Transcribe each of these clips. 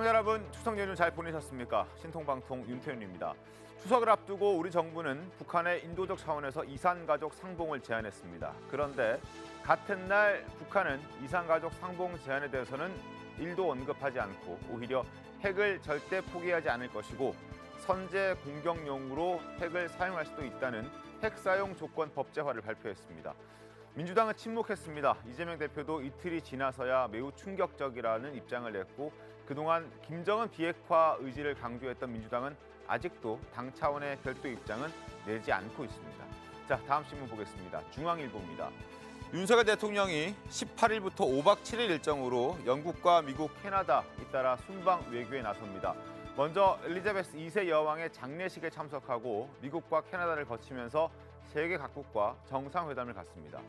시청자 여러분, 추석 연휴 잘 보내셨습니까? 신통방통 윤태윤입니다. 추석을 앞두고 우리 정부는 북한의 인도적 차원에서 이산가족 상봉을 제안했습니다. 그런데 같은 날 북한은 이산가족 상봉 제안에 대해서는 일도 언급하지 않고 오히려 핵을 절대 포기하지 않을 것이고 선제 공격용으로 핵을 사용할 수도 있다는 핵 사용 조건 법제화를 발표했습니다. 민주당은 침묵했습니다. 이재명 대표도 이틀이 지나서야 매우 충격적이라는 입장을 냈고 그동안 김정은 비핵화 의지를 강조했던 민주당은 아직도 당 차원의 별도 입장은 내지 않고 있습니다. 자, 다음 신문 보겠습니다. 중앙일보입니다. 윤석열 대통령이 18일부터 5박 7일 일정으로 영국과 미국, 캐나다 잇따라 순방 외교에 나섭니다. 먼저 엘리자베스 2세 여왕의 장례식에 참석하고 미국과 캐나다를 거치면서 세계 각국과 정상회담을 갖습니다.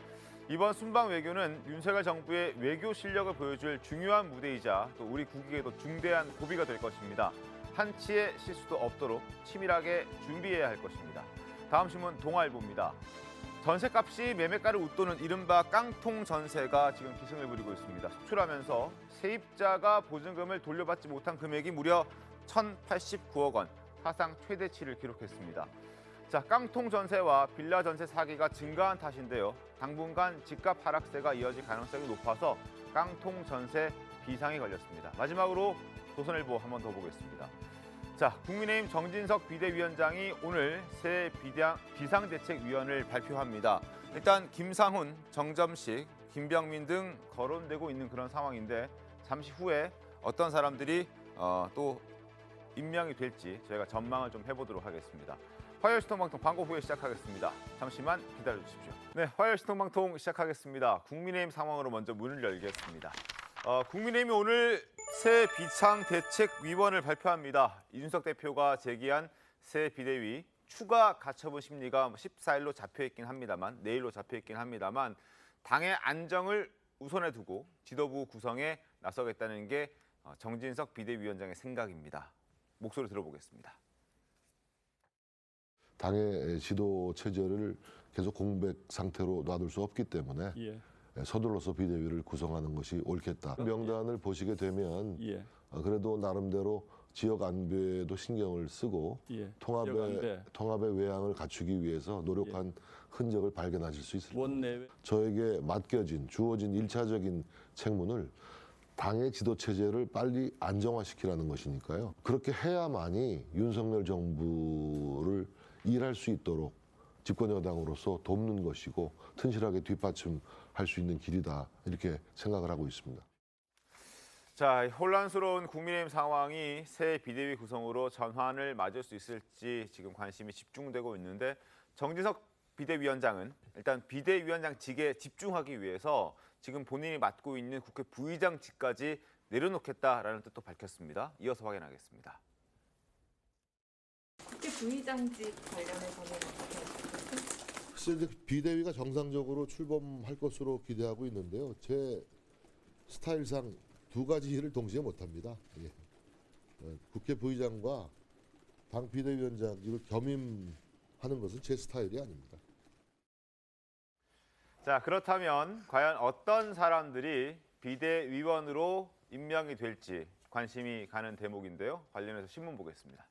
이번 순방 외교는 윤석열 정부의 외교 실력을 보여줄 중요한 무대이자 또 우리 국익에도 중대한 고비가 될 것입니다. 한치의 실수도 없도록 치밀하게 준비해야 할 것입니다. 다음 신문 동아일보입니다. 전셋값이 매매가를 웃도는 이른바 깡통 전세가 지금 기승을 부리고 있습니다. 속출하면서 세입자가 보증금을 돌려받지 못한 금액이 무려 1,089억 원, 사상 최대치를 기록했습니다. 자, 깡통 전세와 빌라 전세 사기가 증가한 탓인데요. 당분간 집값 하락세가 이어질 가능성이 높아서 깡통 전세 비상이 걸렸습니다. 마지막으로 조선일보 한 번 더 보겠습니다. 자, 국민의힘 정진석 비대위원장이 오늘 새 비상대책위원을 발표합니다. 일단 김상훈, 정점식, 김병민 등 거론되고 있는 그런 상황인데 잠시 후에 어떤 사람들이 또 임명이 될지 저희가 전망을 좀 해보도록 하겠습니다. 화요일 신통방통 광고 후에 시작하겠습니다. 잠시만 기다려주십시오. 네, 화요일 신통방통 시작하겠습니다. 국민의힘 상황으로 먼저 문을 열겠습니다. 국민의힘이 오늘 새 비상대책위원을 발표합니다. 이준석 대표가 제기한 새 비대위 추가 가처분 심리가 14일로 잡혀있긴 합니다만 내일로 잡혀있긴 합니다만 당의 안정을 우선에 두고 지도부 구성에 나서겠다는 게 정진석 비대위원장의 생각입니다. 목소리 들어보겠습니다. 당의 지도 체제를 계속 공백 상태로 놔둘 수 없기 때문에 서둘러서 비대위를 구성하는 것이 옳겠다. 명단을 보시게 되면 그래도 나름대로 지역 안배에도 신경을 쓰고 통합의 외양을 갖추기 위해서 노력한 흔적을 발견하실 수 있을 겁니다. 저에게 맡겨진 주어진 1차적인 책무를 당의 지도 체제를 빨리 안정화시키라는 것이니까요. 그렇게 해야만이 윤석열 정부를 일할 수 있도록 집권 여당으로서 돕는 것이고 튼실하게 뒷받침할 수 있는 길이다 이렇게 생각을 하고 있습니다. 자, 혼란스러운 국민의힘 상황이 새 비대위 구성으로 전환을 맞을 수 있을지 지금 관심이 집중되고 있는데 정진석 비대위원장은 일단 비대위원장직에 집중하기 위해서 지금 본인이 맡고 있는 국회 부의장직까지 내려놓겠다라는 뜻도 밝혔습니다. 이어서 확인하겠습니다. 국회 부의장직 관련해서는 어떻게 하십니까? 글쎄 비대위가 정상적으로 출범할 것으로 기대하고 있는데요. 제 스타일상 두 가지 일을 동시에 못합니다. 국회 부의장과 당 비대위원장 이걸 겸임하는 것은 제 스타일이 아닙니다. 자, 그렇다면 과연 어떤 사람들이 비대위원으로 임명이 될지 관심이 가는 대목인데요. 관련해서 신문 보겠습니다.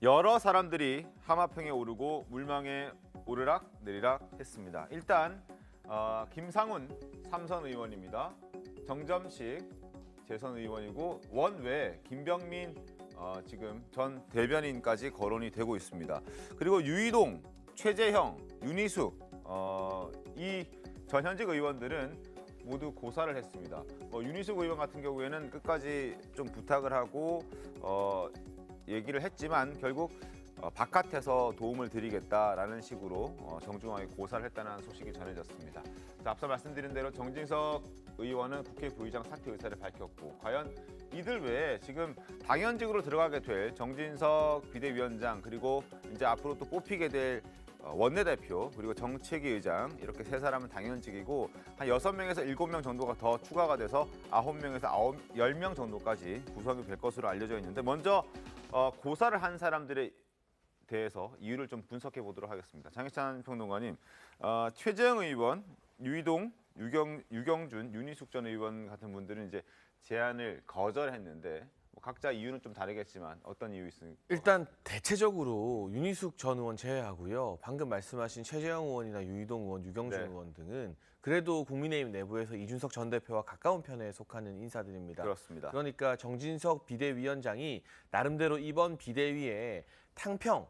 여러 사람들이 하마평에 오르고 물망에 오르락 내리락 했습니다. 일단 김상훈 삼선 의원입니다. 정점식 재선 의원이고 원외 김병민 지금 전 대변인까지 거론이 되고 있습니다. 그리고 유이동, 최재형, 윤희숙 이 전현직 의원들은 모두 고사를 했습니다. 윤희숙 의원 같은 경우에는 끝까지 좀 부탁을 하고 얘기를 했지만 결국 바깥에서 도움을 드리겠다라는 식으로 정중하게 고사를 했다는 소식이 전해졌습니다. 자, 앞서 말씀드린 대로 정진석 의원은 국회 부의장 사퇴 의사를 밝혔고 과연 이들 외에 지금 당연직으로 들어가게 될 정진석 비대위원장 그리고 이제 앞으로 또 뽑히게 될 원내대표 그리고 정책위 의장 이렇게 세 사람은 당연직이고 한 6명에서 7명 정도가 더 추가가 돼서 9명에서 10명 정도까지 구성이 될 것으로 알려져 있는데 먼저 고사를 한 사람들에 대해서 이유를 좀 분석해 보도록 하겠습니다. 장혜찬 평론가님, 최재형 의원, 유이동, 유경준, 윤희숙 전 의원 같은 분들은 이제 제안을 거절했는데 뭐 각자 이유는 좀 다르겠지만 어떤 이유 있습니까? 일단 대체적으로 윤희숙 전 의원 제외하고요. 방금 말씀하신 최재형 의원이나 유이동 의원, 유경준 네. 의원 등은 그래도 국민의힘 내부에서 이준석 전 대표와 가까운 편에 속하는 인사들입니다. 그렇습니다. 그러니까 정진석 비대위원장이 나름대로 이번 비대위에 탕평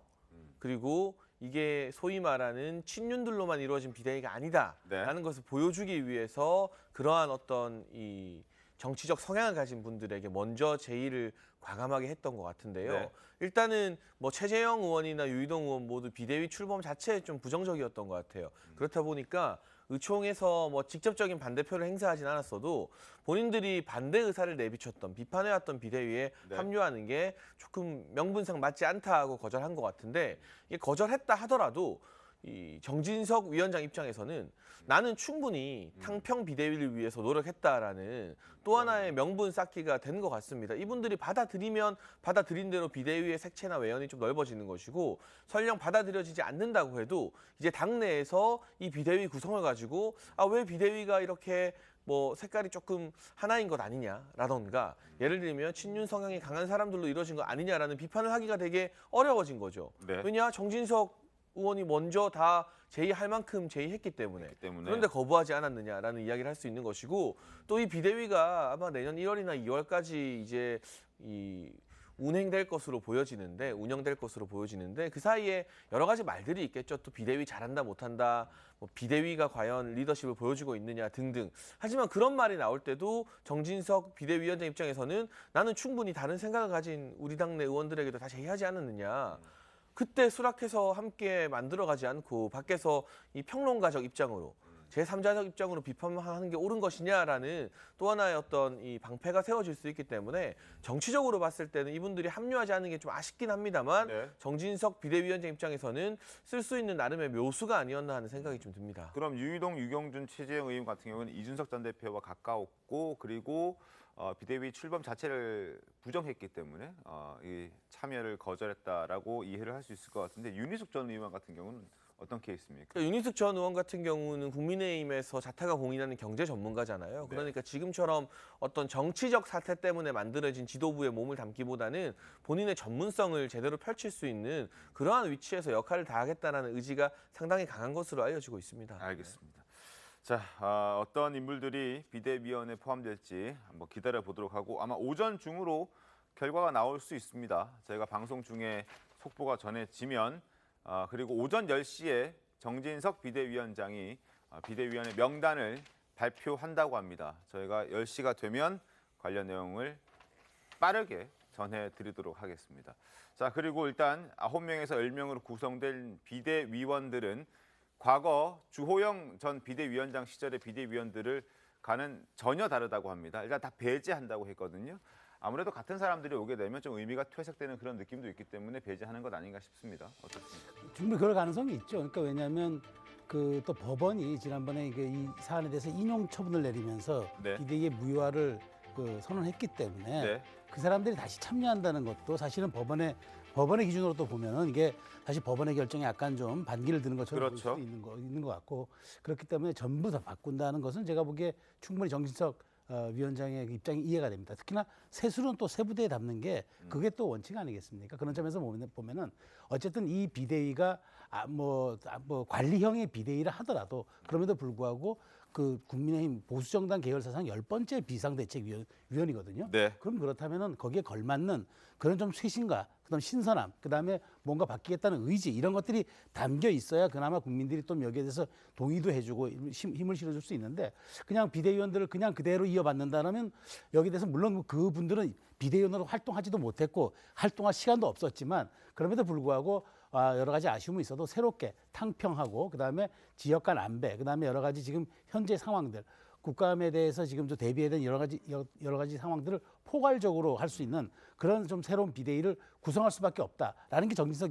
그리고 이게 소위 말하는 친윤들로만 이루어진 비대위가 아니다라는 네. 것을 보여주기 위해서 그러한 어떤 이 정치적 성향을 가진 분들에게 먼저 제의를 과감하게 했던 것 같은데요. 네. 일단은 뭐 최재형 의원이나 유이동 의원 모두 비대위 출범 자체에 좀 부정적이었던 것 같아요. 그렇다 보니까 의총에서 뭐 직접적인 반대표를 행사하진 않았어도 본인들이 반대 의사를 내비쳤던 비판해왔던 비대위에 네. 합류하는 게 조금 명분상 맞지 않다고 거절한 것 같은데 이게 거절했다 하더라도 이 정진석 위원장 입장에서는 나는 충분히 탕평 비대위를 위해서 노력했다라는 또 하나의 명분 쌓기가 된 것 같습니다. 이분들이 받아들이면 받아들인 대로 비대위의 색채나 외연이 좀 넓어지는 것이고 설령 받아들여지지 않는다고 해도 이제 당내에서 이 비대위 구성을 가지고 왜 비대위가 이렇게 뭐 색깔이 조금 하나인 것 아니냐라던가 예를 들면 친윤 성향이 강한 사람들로 이루어진 거 아니냐라는 비판을 하기가 되게 어려워진 거죠. 네. 왜냐 정진석 의원이 먼저 다 제의할 만큼 제의했기 때문에. 그런데 거부하지 않았느냐라는 이야기를 할 수 있는 것이고 또 이 비대위가 아마 내년 1월이나 2월까지 이제 이 운행될 것으로 보여지는데 운영될 것으로 보여지는데 그 사이에 여러 가지 말들이 있겠죠. 또 비대위 잘한다 못한다. 뭐 비대위가 과연 리더십을 보여주고 있느냐 등등. 하지만 그런 말이 나올 때도 정진석 비대위원장 입장에서는 나는 충분히 다른 생각을 가진 우리 당내 의원들에게도 다 제의하지 않았느냐. 그때 수락해서 함께 만들어가지 않고 밖에서 이 평론가적 입장으로 제3자적 입장으로 비판하는 게 옳은 것이냐라는 또 하나의 어떤 이 방패가 세워질 수 있기 때문에 정치적으로 봤을 때는 이분들이 합류하지 않는 게 좀 아쉽긴 합니다만 네. 정진석 비대위원장 입장에서는 쓸 수 있는 나름의 묘수가 아니었나 하는 생각이 좀 듭니다. 그럼 유이동, 유경준, 최재형 의원 같은 경우는 이준석 전 대표와 가까웠고 그리고 비대위 출범 자체를 부정했기 때문에 이 참여를 거절했다라고 이해를 할 수 있을 것 같은데 윤희숙 전 의원 같은 경우는 어떤 케이스입니까? 그러니까 윤희숙 전 의원 같은 경우는 국민의힘에서 자타가 공인하는 경제 전문가잖아요. 그러니까 지금처럼 어떤 정치적 사태 때문에 만들어진 지도부의 몸을 담기보다는 본인의 전문성을 제대로 펼칠 수 있는 그러한 위치에서 역할을 다하겠다는 의지가 상당히 강한 것으로 알려지고 있습니다. 알겠습니다. 자, 어떤 인물들이 비대위원회에 포함될지 한번 기다려 보도록 하고 아마 오전 중으로 결과가 나올 수 있습니다. 저희가 방송 중에 속보가 전해지면 그리고 오전 10시에 정진석 비대위원장이 비대위원회 명단을 발표한다고 합니다. 저희가 10시가 되면 관련 내용을 빠르게 전해드리도록 하겠습니다. 자, 그리고 일단 9명에서 10명으로 구성된 비대위원들은 과거 주호영 전 비대위원장 시절의 비대위원들을 가는 전혀 다르다고 합니다. 일단 다 배제한다고 했거든요. 아무래도 같은 사람들이 오게 되면 좀 의미가 퇴색되는 그런 느낌도 있기 때문에 배제하는 것 아닌가 싶습니다. 어떻습니까? 충분히 그럴 가능성이 있죠. 그러니까 왜냐하면 그 또 법원이 지난번에 이 사안에 대해서 인용 처분을 내리면서 네. 비대위의 무효화를 선언했기 때문에 네. 그 사람들이 다시 참여한다는 것도 사실은 법원의 기준으로 또 보면은 이게 사실 법원의 결정에 약간 좀 반기를 드는 것처럼 그렇죠. 볼 수도 있는 것 같고 그렇기 때문에 전부 다 바꾼다는 것은 제가 보기에 충분히 정진석 위원장의 입장이 이해가 됩니다. 특히나 세수는 또 세 부대에 담는 게 그게 또 원칙 아니겠습니까? 그런 점에서 보면은 어쨌든 이 비대위가 뭐 관리형의 비대위를 하더라도 그럼에도 불구하고 그 국민의힘 보수정당 계열사상 10번째 비상대책위원이거든요. 네. 그럼 그렇다면은 거기에 걸맞는 그런 좀 쇄신과 그다음 신선함, 그다음에 뭔가 바뀌겠다는 의지 이런 것들이 담겨 있어야 그나마 국민들이 또 여기에 대해서 동의도 해주고 힘을 실어줄 수 있는데 그냥 비대위원들을 그냥 그대로 이어받는다면 여기에 대해서 물론 그분들은 비대위원으로 활동하지도 못했고 활동할 시간도 없었지만 그럼에도 불구하고 여러 가지 아쉬움은 있어도 새롭게 탕평하고 그다음에 지역 간 안배, 그다음에 여러 가지 지금 현재 상황들 국감에 대해서 지금 좀 대비해야 되는 여러 가지 상황들을 포괄적으로 할 수 있는 그런 좀 새로운 비대위를 구성할 수밖에 없다라는 게 정진석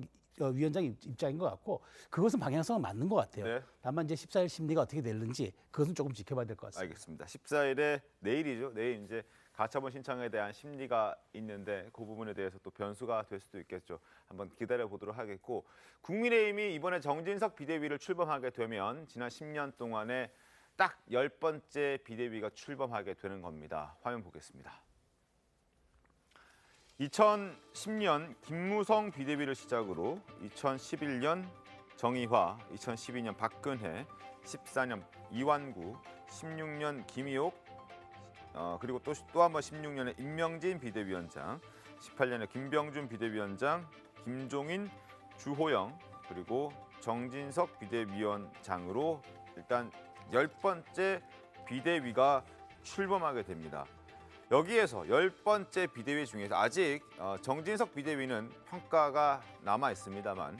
위원장 입장인 것 같고 그것은 방향성은 맞는 것 같아요. 네. 다만 이제 14일 심리가 어떻게 될는지 그것은 조금 지켜봐야 될 것 같습니다. 알겠습니다. 14일에 내일이죠. 내일 이제 가처분 신청에 대한 심리가 있는데 그 부분에 대해서 또 변수가 될 수도 있겠죠. 한번 기다려 보도록 하겠고 국민의힘이 이번에 정진석 비대위를 출범하게 되면 지난 10년 동안에 딱 10번째 비대위가 출범하게 되는 겁니다. 화면 보겠습니다. 2010년 김무성 비대위를 시작으로 2011년 정의화, 2012년 박근혜, 14년 이완구, 16년 김희옥, 그리고 또 한 번 16년에 임명진 비대위원장, 18년에 김병준 비대위원장, 김종인, 주호영, 그리고 정진석 비대위원장으로 일단 10번째 비대위가 출범하게 됩니다. 여기에서 10번째 비대위 중에서 아직 정진석 비대위는 평가가 남아 있습니다만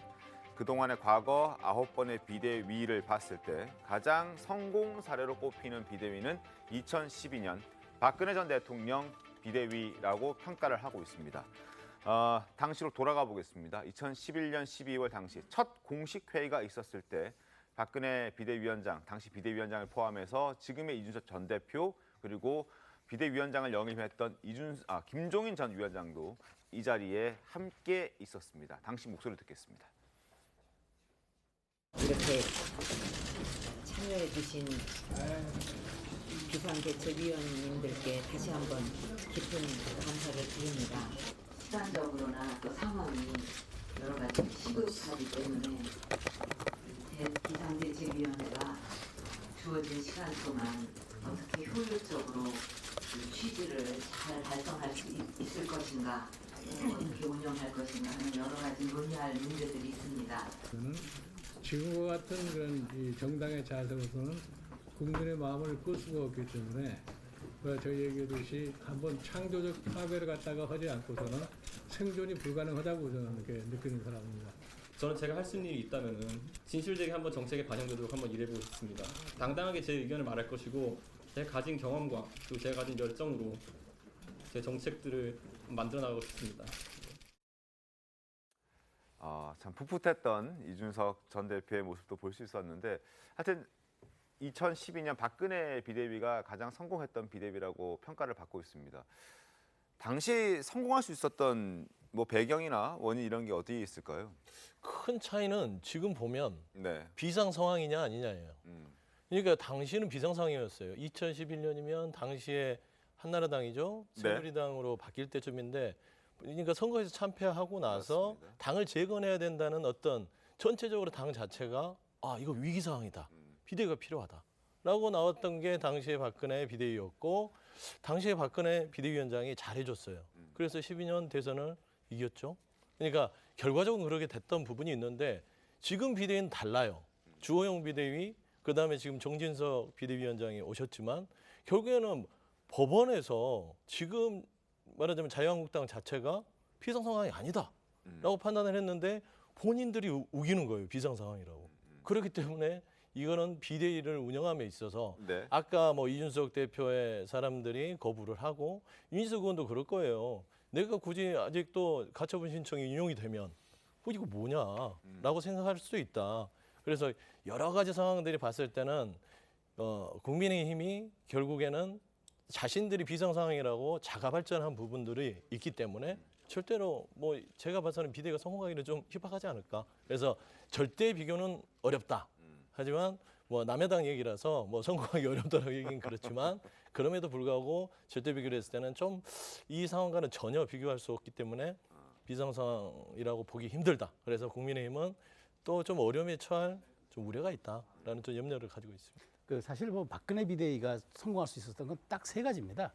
그동안의 과거 9번의 비대위를 봤을 때 가장 성공 사례로 꼽히는 비대위는 2012년 박근혜 전 대통령 비대위라고 평가를 하고 있습니다. 당시로 돌아가 보겠습니다. 2011년 12월 당시 첫 공식 회의가 있었을 때 박근혜 비대위원장, 당시 비대위원장을 포함해서 지금의 이준석 전 대표 그리고 비대위원장을 영입했던 김종인 전 위원장도 이 자리에 함께 있었습니다. 당시 목소리 듣겠습니다. 이렇게 참여해 주신 비상대책위원님들께 다시 한번 깊은 감사를 드립니다. 시간적으로나 또 상황이 여러 가지 시급하기 때문에 비상대책위원회가 주어진 시간 동안 어떻게 효율적으로 취지를 잘 달성할 수 있을 것인가, 어떻게 운영할 것인가 하는 여러 가지 논의할 문제들이 있습니다. 지금과 같은 그런 이 정당의 자세로서는 국민의 마음을 끌 수가 없기 때문에 저희 얘기했듯이 한번 창조적 파괴를 갖다가 하지 않고서는 생존이 불가능하다고 저는 이렇게 느끼는 사람입니다. 저는 제가 할 수 있는 일이 있다면은 진실되게 한번 정책에 반영되도록 한번 일해보고 싶습니다. 당당하게 제 의견을 말할 것이고 제가 가진 경험과 또 제가 가진 열정으로 제 정책들을 만들어 나가고 싶습니다. 참 풋풋했던 이준석 전 대표의 모습도 볼 수 있었는데 하여튼 2012년 박근혜 비대위가 가장 성공했던 비대위라고 평가를 받고 있습니다. 당시 성공할 수 있었던 뭐 배경이나 원인 이런 게 어디에 있을까요? 큰 차이는 지금 보면 네. 비상 상황이냐 아니냐예요. 그러니까 당시는 비상 상황이었어요. 2011년이면 당시에 한나라당이죠. 새누리당으로 바뀔 때쯤인데 그러니까 선거에서 참패하고 나서 맞습니다. 당을 재건해야 된다는 어떤 전체적으로 당 자체가 이거 위기 상황이다. 비대위가 필요하다라고 나왔던 게 당시의 박근혜 비대위였고 당시의 박근혜 비대위원장이 잘해줬어요. 그래서 12년 대선을 이겼죠. 그러니까 결과적으로 그렇게 됐던 부분이 있는데 지금 비대위는 달라요. 주호영 비대위, 그다음에 지금 정진석 비대위원장이 오셨지만 결국에는 법원에서 지금 말하자면 자유한국당 자체가 비상 상황이 아니다라고 판단을 했는데 본인들이 우기는 거예요. 비상 상황이라고. 그렇기 때문에 이거는 비대위를 운영함에 있어서 네. 아까 뭐 이준석 대표의 사람들이 거부를 하고 윤희석 의원도 그럴 거예요. 내가 굳이 아직도 가처분 신청이 인용이 되면 이거 뭐냐라고 생각할 수도 있다. 그래서 여러 가지 상황들이 봤을 때는 국민의힘이 결국에는 자신들이 비상 상황이라고 자가 발전한 부분들이 있기 때문에 절대로 뭐 제가 봐서는 비대위가 성공하기는 좀 희박하지 않을까. 그래서 절대 비교는 어렵다. 하지만 뭐 남의 얘기라서 뭐 성공하기 어렵다라고 얘기는 그렇지만 그럼에도 불구하고 절대 비교를 했을 때는 좀 이 상황과는 전혀 비교할 수 없기 때문에 비상 상황이라고 보기 힘들다. 그래서 국민의힘은 또 좀 어려움에 처할 좀 우려가 있다라는 좀 염려를 가지고 있습니다. 사실 뭐 박근혜 비대위가 성공할 수 있었던 건 딱 세 가지입니다.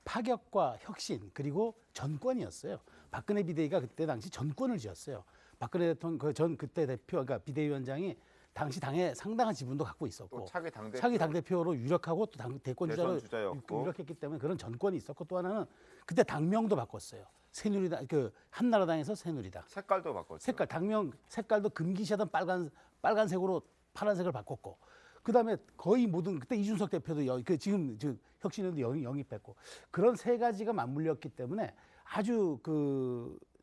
파격과 혁신 그리고 전권이었어요. 박근혜 비대위가 그때 당시 전권을 쥐었어요. 박근혜 대통령 그때 대표 그러니까 비대위원장이 당시 당에 상당한 지분도 갖고 있었고 차기 당대표로 유력하고 또 대권 주자로 유력했기 때문에 그런 전권이 있었고 또 하나는 그때 당명도 바꿨어요. 새누리당 한나라당에서 새누리당. 색깔도 바꿨어요. 당명 색깔도 금기시하던 빨간색으로 파란색을 바꿨고 그다음에 거의 모든 그때 이준석 대표도 지금 혁신위원도 영입했고 그런 세 가지가 맞물렸기 때문에 아주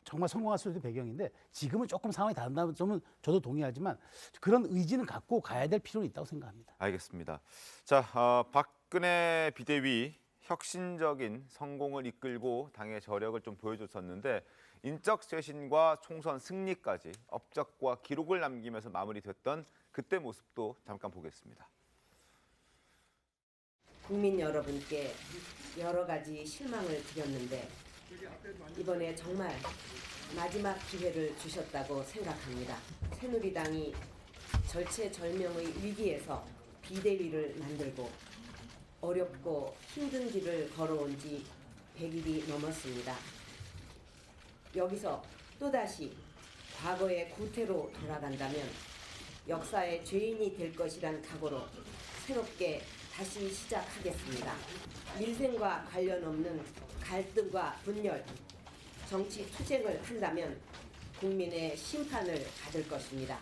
정말 성공할 수 있는 배경인데 지금은 조금 상황이 다른다는 점은 저도 동의하지만 그런 의지는 갖고 가야 될 필요는 있다고 생각합니다. 알겠습니다. 자, 박근혜 비대위 혁신적인 성공을 이끌고 당의 저력을 좀 보여줬었는데 인적 쇄신과 총선 승리까지 업적과 기록을 남기면서 마무리됐던 그때 모습도 잠깐 보겠습니다. 국민 여러분께 여러 가지 실망을 드렸는데 이번에 정말 마지막 기회를 주셨다고 생각합니다. 새누리당이 절체절명의 위기에서 비대위를 만들고 어렵고 힘든 길을 걸어온 지 100일이 넘었습니다. 여기서 또다시 과거의 구태로 돌아간다면 역사의 죄인이 될 것이란 각오로 새롭게 다시 시작하겠습니다. 민생과 관련 없는 갈등과 분열, 정치 투쟁을 한다면 국민의 심판을 받을 것입니다.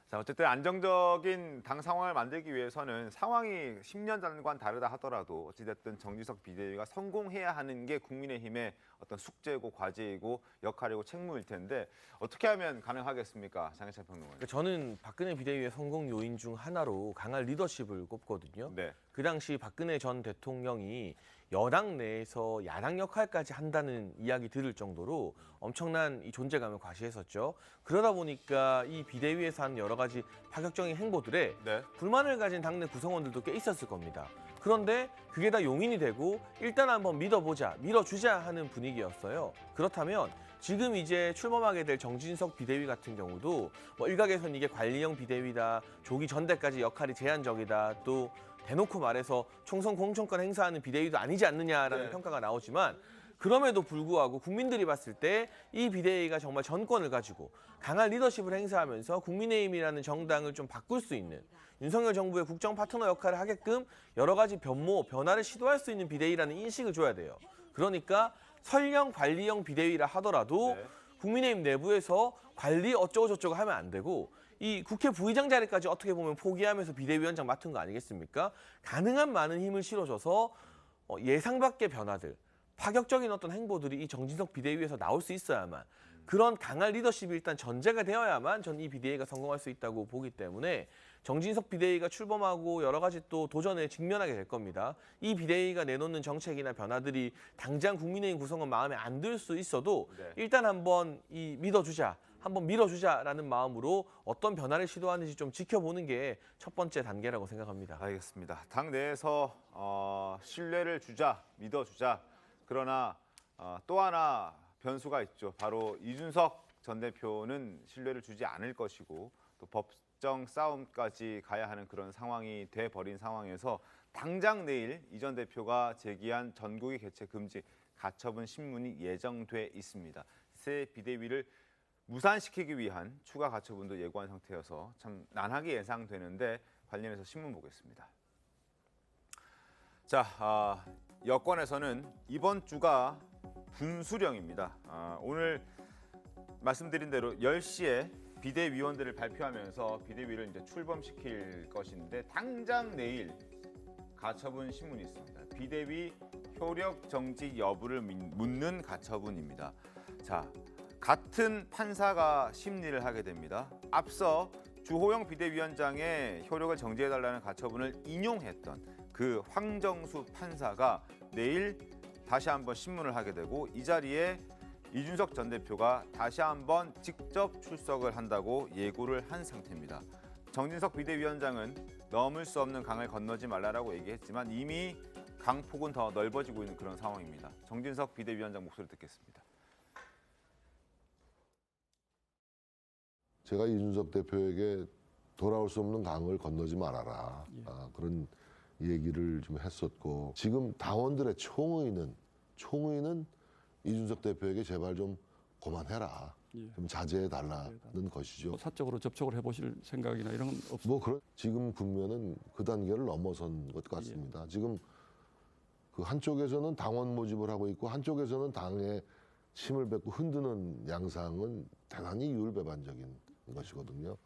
자, 어쨌든 안정적인 당 상황을 만들기 위해서는 상황이 10년 전과는 다르다 하더라도 어찌됐든 정진석 비대위가 성공해야 하는 게 국민의힘의 어떤 숙제고 과제이고 역할이고 책무일 텐데 어떻게 하면 가능하겠습니까? 장혜찬 평론가님. 저는 박근혜 비대위의 성공 요인 중 하나로 강한 리더십을 꼽거든요. 네. 그 당시 박근혜 전 대통령이 여당 내에서 야당 역할까지 한다는 이야기 들을 정도로 엄청난 이 존재감을 과시했었죠. 그러다 보니까 이 비대위에서 하는 여러 가지 파격적인 행보들에 네. 불만을 가진 당내 구성원들도 꽤 있었을 겁니다. 그런데 그게 다 용인이 되고 일단 한번 믿어보자, 밀어주자 하는 분위기였어요. 그렇다면 지금 이제 출범하게 될 정진석 비대위 같은 경우도 뭐 일각에서는 이게 관리형 비대위다, 조기 전대까지 역할이 제한적이다, 또 대놓고 말해서 총선 공천권 행사하는 비대위도 아니지 않느냐라는 네. 평가가 나오지만 그럼에도 불구하고 국민들이 봤을 때 이 비대위가 정말 전권을 가지고 강한 리더십을 행사하면서 국민의힘이라는 정당을 좀 바꿀 수 있는 윤석열 정부의 국정 파트너 역할을 하게끔 여러 가지 변화를 시도할 수 있는 비대위라는 인식을 줘야 돼요. 그러니까 설령 관리형 비대위라 하더라도 네. 국민의힘 내부에서 관리 어쩌고 저쩌고 하면 안 되고 이 국회 부의장 자리까지 어떻게 보면 포기하면서 비대위원장 맡은 거 아니겠습니까? 가능한 많은 힘을 실어줘서 예상 밖의 변화들, 파격적인 어떤 행보들이 이 정진석 비대위에서 나올 수 있어야만 그런 강한 리더십이 일단 전제가 되어야만 전 이 비대위가 성공할 수 있다고 보기 때문에 정진석 비대위가 출범하고 여러 가지 또 도전에 직면하게 될 겁니다. 이 비대위가 내놓는 정책이나 변화들이 당장 국민의힘 구성원 마음에 안 들 수 있어도 네. 일단 한번 믿어주자. 한번 밀어주자라는 마음으로 어떤 변화를 시도하는지 좀 지켜보는 게 첫 번째 단계라고 생각합니다. 알겠습니다. 당 내에서 신뢰를 주자, 믿어주자. 그러나 또 하나 변수가 있죠. 바로 이준석 전 대표는 신뢰를 주지 않을 것이고 또 법정 싸움까지 가야 하는 그런 상황이 돼버린 상황에서 당장 내일 이 전 대표가 제기한 전국의 개최 금지 가처분 신문이 예정돼 있습니다. 새 비대위를 무산시키기 위한 추가 가처분도 예고한 상태여서 참 난하게 예상되는데 관련해서 신문 보겠습니다. 자, 여권에서는 이번 주가 분수령입니다. 오늘 말씀드린 대로 10시에 비대위원들을 발표하면서 비대위를 이제 출범시킬 것인데 당장 내일 가처분 신문이 있습니다. 비대위 효력 정지 여부를 묻는 가처분입니다. 자, 같은 판사가 심리를 하게 됩니다. 앞서 주호영 비대위원장의 효력을 정지해달라는 가처분을 인용했던 그 황정수 판사가 내일 다시 한번 신문을 하게 되고 이 자리에 이준석 전 대표가 다시 한번 직접 출석을 한다고 예고를 한 상태입니다. 정진석 비대위원장은 넘을 수 없는 강을 건너지 말라라고 얘기했지만 이미 강폭은 더 넓어지고 있는 그런 상황입니다. 정진석 비대위원장 목소리 듣겠습니다. 제가 이준석 대표에게 돌아올 수 없는 강을 건너지 말아라. 그런 얘기를 좀 했었고 지금 당원들의 총의는 이준석 대표에게 제발 좀 그만해라. 좀 자제해달라는 것이죠. 사적으로 접촉을 해보실 생각이나 이런 건 없습니까? 지금 국면은 그 단계를 넘어선 것 같습니다. 지금 그 한쪽에서는 당원 모집을 하고 있고 한쪽에서는 당의 힘을 뱉고 흔드는 양상은 대단히 율배반적인 것이거든요.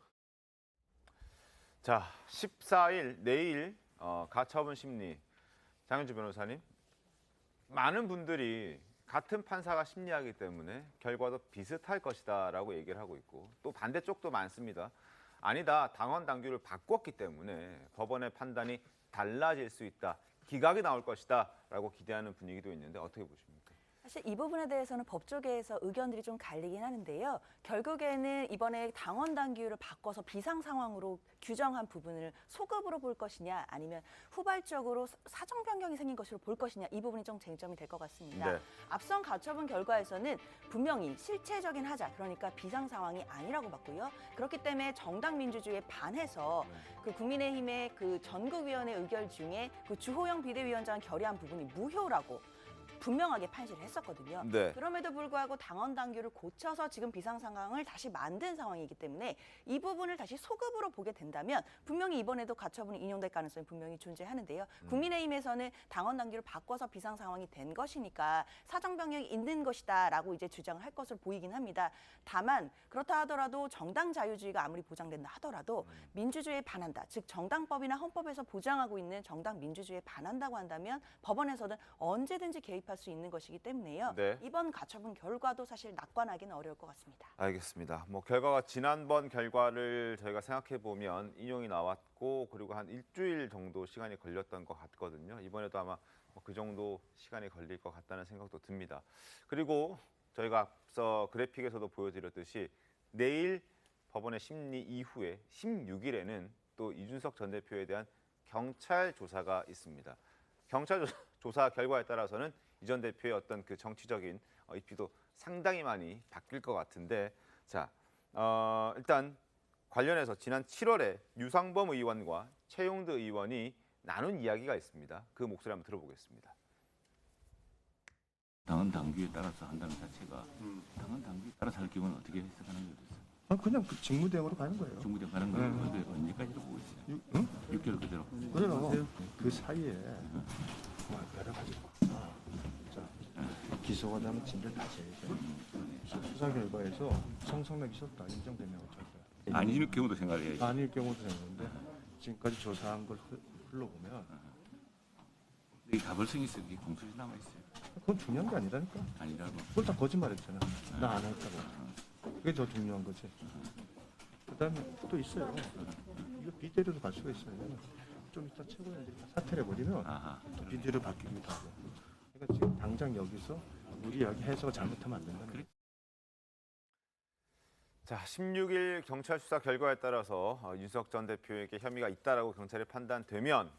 자, 14일 내일 가처분 심리. 장현주 변호사님, 많은 분들이 같은 판사가 심리하기 때문에 결과도 비슷할 것이다라고 얘기를 하고 있고 또 반대쪽도 많습니다. 아니다, 당원 당규를 바꿨기 때문에 법원의 판단이 달라질 수 있다, 기각이 나올 것이다라고 기대하는 분위기도 있는데 어떻게 보십니까? 사실 이 부분에 대해서는 법조계에서 의견들이 좀 갈리긴 하는데요. 결국에는 이번에 당원 당규를 바꿔서 비상 상황으로 규정한 부분을 소급으로 볼 것이냐 아니면 후발적으로 사정 변경이 생긴 것으로 볼 것이냐 이 부분이 좀 쟁점이 될 것 같습니다. 네. 앞선 가처분 결과에서는 분명히 실체적인 하자 그러니까 비상 상황이 아니라고 봤고요. 그렇기 때문에 정당 민주주의에 반해서 그 국민의힘의 그 전국위원회 의결 중에 그 주호영 비대위원장 결의한 부분이 무효라고 분명하게 판시를 했었거든요. 네. 그럼에도 불구하고 당원 당규를 고쳐서 지금 비상 상황을 다시 만든 상황이기 때문에 이 부분을 다시 소급으로 보게 된다면 분명히 이번에도 가처분이 인용될 가능성이 분명히 존재하는데요. 국민의힘에서는 당원 당규를 바꿔서 비상 상황이 된 것이니까 사정 변경이 있는 것이다라고 이제 주장을 할 것으로 보이긴 합니다. 다만 그렇다 하더라도 정당 자유주의가 아무리 보장된다 하더라도 민주주의에 반한다. 즉 정당법이나 헌법에서 보장하고 있는 정당 민주주의에 반한다고 한다면 법원에서는 언제든지 개입할 수 있는 것이기 때문에요. 네. 이번 가처분 결과도 사실 낙관하기는 어려울 것 같습니다. 알겠습니다. 뭐 결과가 지난번 결과를 저희가 생각해 보면 인용이 나왔고 그리고 한 일주일 정도 시간이 걸렸던 것 같거든요. 이번에도 아마 그 정도 시간이 걸릴 것 같다는 생각도 듭니다. 그리고 저희가 앞서 그래픽에서도 보여드렸듯이 내일 법원의 심리 이후에 16일에는 또 이준석 전 대표에 대한 경찰 조사가 있습니다. 경찰 조사 결과에 따라서는 이 전 대표의 어떤 그 정치적인 입지도 상당히 많이 바뀔 것 같은데, 자 일단 관련해서 지난 7월에 유상범 의원과 최용드 의원이 나눈 이야기가 있습니다. 그 목소리 한번 들어보겠습니다. 당헌 당규에 따라서 한다는 자체가 당헌 당규에 따라서 할 경우는 어떻게 해석하는 거였어요? 그냥 그 직무대행으로 가는 거예요. 직무대행 가는 거예요. 근데 언제까지로 보고 있어요? 6개월 그대로. 그래요. 그 사이에 여러 가지 기소가 되면 진들 다시 해야죠. 수사 결과에서 성상납이 있었다 인정되면 어쩔 거야. 아닐 경우도 생각해야지. 아닐 경우도 생각하는데 지금까지 조사한 걸 흘러보면 이 다벌성이 있어. 이게 공소시 남아 있어요. 그건 중요한 게 아니라니까. 아니라고. 그걸 다 거짓말했잖아. 나 안 했다고. 그게 더 중요한 거지. 그다음에 또 있어요. 이거 비대위로 갈 수가 있어요. 좀 이따 최고위원들이 사퇴를 해버리면 또 비대위로 바뀌기도 하고. 그러니까 지금 당장 여기서 우리 이야기 해석을 잘못하면 안 된다는 거예요. 자, 16일 경찰 수사 결과에 따라서 윤석열 전 대표에게 혐의가 있다라고 경찰이 판단되면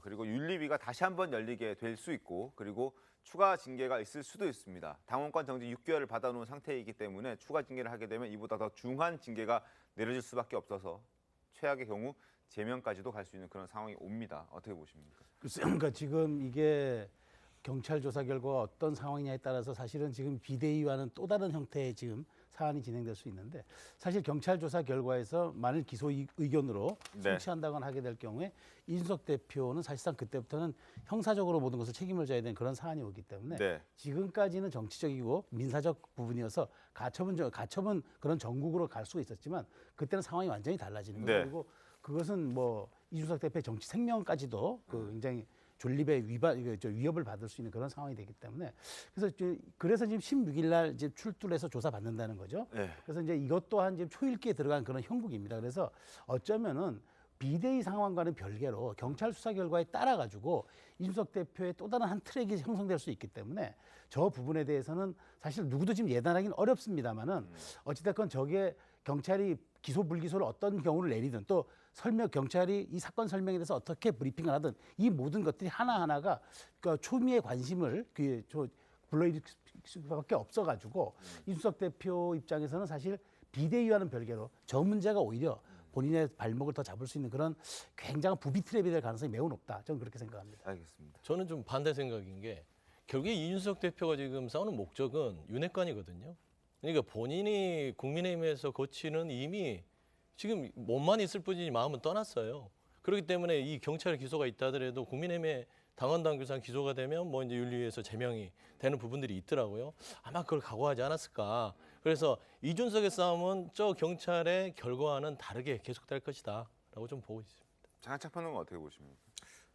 그리고 윤리위가 다시 한번 열리게 될 수 있고 그리고 추가 징계가 있을 수도 있습니다. 당원권 정지 6개월을 받아놓은 상태이기 때문에 추가 징계를 하게 되면 이보다 더 중한 징계가 내려질 수밖에 없어서 최악의 경우 제명까지도 갈 수 있는 그런 상황이 옵니다. 어떻게 보십니까? 글쎄요. 그러니까 지금 이게 경찰 조사 결과가 어떤 상황이냐에 따라서 사실은 지금 비대위와는 또 다른 형태의 지금 사안이 진행될 수 있는데 사실 경찰 조사 결과에서 만일 기소 의견으로 송치한다거나 하게 될 경우에 이준석 대표는 사실상 그때부터는 형사적으로 모든 것을 책임을 져야 되는 그런 사안이 오기 때문에 지금까지는 정치적이고 민사적 부분이어서 가처분 그런 전국으로 갈 수가 있었지만 그때는 상황이 완전히 달라지는 거예요. 그리고 그것은 뭐 이준석 대표의 정치 생명까지도 그 굉장히 존립의 위협을 받을 수 있는 그런 상황이 되기 때문에 그래서 지금 16일 날 이제 출두를 해서 조사 받는다는 거죠. 그래서 이제 이것 또한 지금 초읽기에 들어간 그런 형국입니다. 그래서 어쩌면은 비대위 상황과는 별개로 경찰 수사 결과에 따라 가지고 이준석 대표의 또 다른 한 트랙이 형성될 수 있기 때문에 저 부분에 대해서는 사실 누구도 지금 예단하기는 어렵습니다만은 어찌됐건 저게 경찰이 기소 불기소를 어떤 경우를 내리든 또 경찰이 이 사건 설명에 대해서 어떻게 브리핑을 하든 이 모든 것들이 하나하나가 그러니까 초미의 관심을 불러일으킬 수밖에 없어가지고 이준석 대표 입장에서는 사실 비대위와는 별개로 저 문제가 오히려 본인의 발목을 더 잡을 수 있는 그런 굉장한 부비 트랩이 될 가능성이 매우 높다. 저는 그렇게 생각합니다. 알겠습니다. 저는 좀 반대 생각인 게 결국에 이준석 대표가 지금 싸우는 목적은 윤핵관이거든요. 그러니까 본인이 국민의힘에서 거치는 이미 지금 몸만 있을 뿐이지 마음은 떠났어요. 그렇기 때문에 이 경찰 기소가 있다 하더라도 국민의힘의 당헌 당규상 기소가 되면 뭐 이제 윤리위에서 제명이 되는 부분들이 있더라고요. 아마 그걸 각오하지 않았을까. 그래서 이준석의 싸움은 저 경찰의 결과와는 다르게 계속될 것이다라고 좀 보고 있습니다. 장한창 평론가 어떻게 보십니까?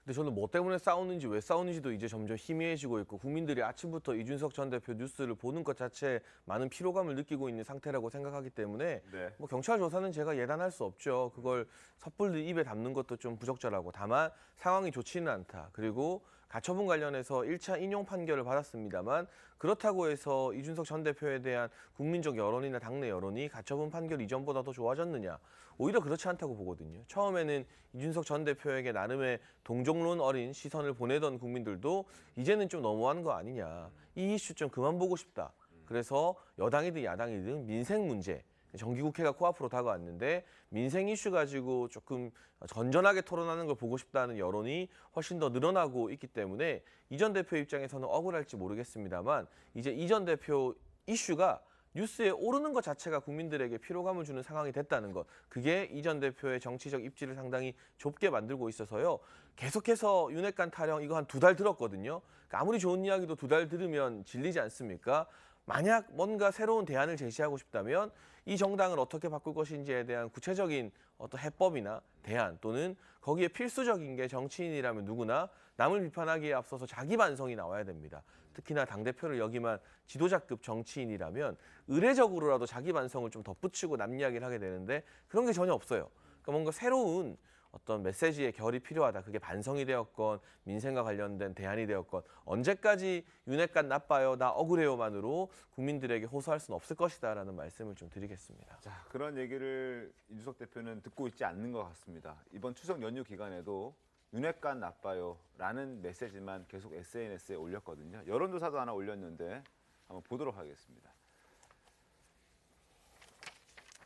근데 저는 뭐 때문에 싸우는지 왜 싸우는지도 이제 점점 희미해지고 있고 국민들이 아침부터 이준석 전 대표 뉴스를 보는 것 자체에 많은 피로감을 느끼고 있는 상태라고 생각하기 때문에 뭐 경찰 조사는 제가 예단할 수 없죠. 그걸 섣불리 입에 담는 것도 좀 부적절하고 다만 상황이 좋지는 않다. 그리고 가처분 관련해서 1차 인용 판결을 받았습니다만 그렇다고 해서 이준석 전 대표에 대한 국민적 여론이나 당내 여론이 가처분 판결 이전보다 더 좋아졌느냐? 오히려 그렇지 않다고 보거든요. 처음에는 이준석 전 대표에게 나름의 동정론 어린 시선을 보내던 국민들도 이제는 좀 너무한 거 아니냐. 이 이슈 좀 그만 보고 싶다. 그래서 여당이든 야당이든 민생 문제, 정기국회가 코앞으로 다가왔는데 민생 이슈 가지고 조금 건전하게 토론하는 걸 보고 싶다는 여론이 훨씬 더 늘어나고 있기 때문에 이 전 대표 입장에서는 억울할지 모르겠습니다만 이제 이 전 대표 이슈가 뉴스에 오르는 것 자체가 국민들에게 피로감을 주는 상황이 됐다는 것. 그게 이 전 대표의 정치적 입지를 상당히 좁게 만들고 있어서요. 계속해서 윤핵관 타령 이거 한 2달 들었거든요. 그러니까 아무리 좋은 이야기도 2달 들으면 질리지 않습니까? 만약 뭔가 새로운 대안을 제시하고 싶다면 이 정당을 어떻게 바꿀 것인지에 대한 구체적인 어떤 해법이나 대안 또는 거기에 필수적인 게 정치인이라면 누구나 남을 비판하기에 앞서서 자기 반성이 나와야 됩니다. 특히나 당대표를 역임한 지도자급 정치인이라면 의례적으로라도 자기 반성을 좀 덧붙이고 남 이야기를 하게 되는데 그런 게 전혀 없어요. 그러니까 뭔가 새로운 어떤 메시지의 결이 필요하다. 그게 반성이 되었건 민생과 관련된 대안이 되었건 언제까지 윤핵관 나빠요, 나 억울해요만으로 국민들에게 호소할 수는 없을 것이다라는 말씀을 좀 드리겠습니다. 자, 그런 얘기를 이준석 대표는 듣고 있지 않는 것 같습니다. 이번 추석 연휴 기간에도 윤핵관 나빠요라는 메시지만 계속 SNS에 올렸거든요. 여론조사도 하나 올렸는데 한번 보도록 하겠습니다.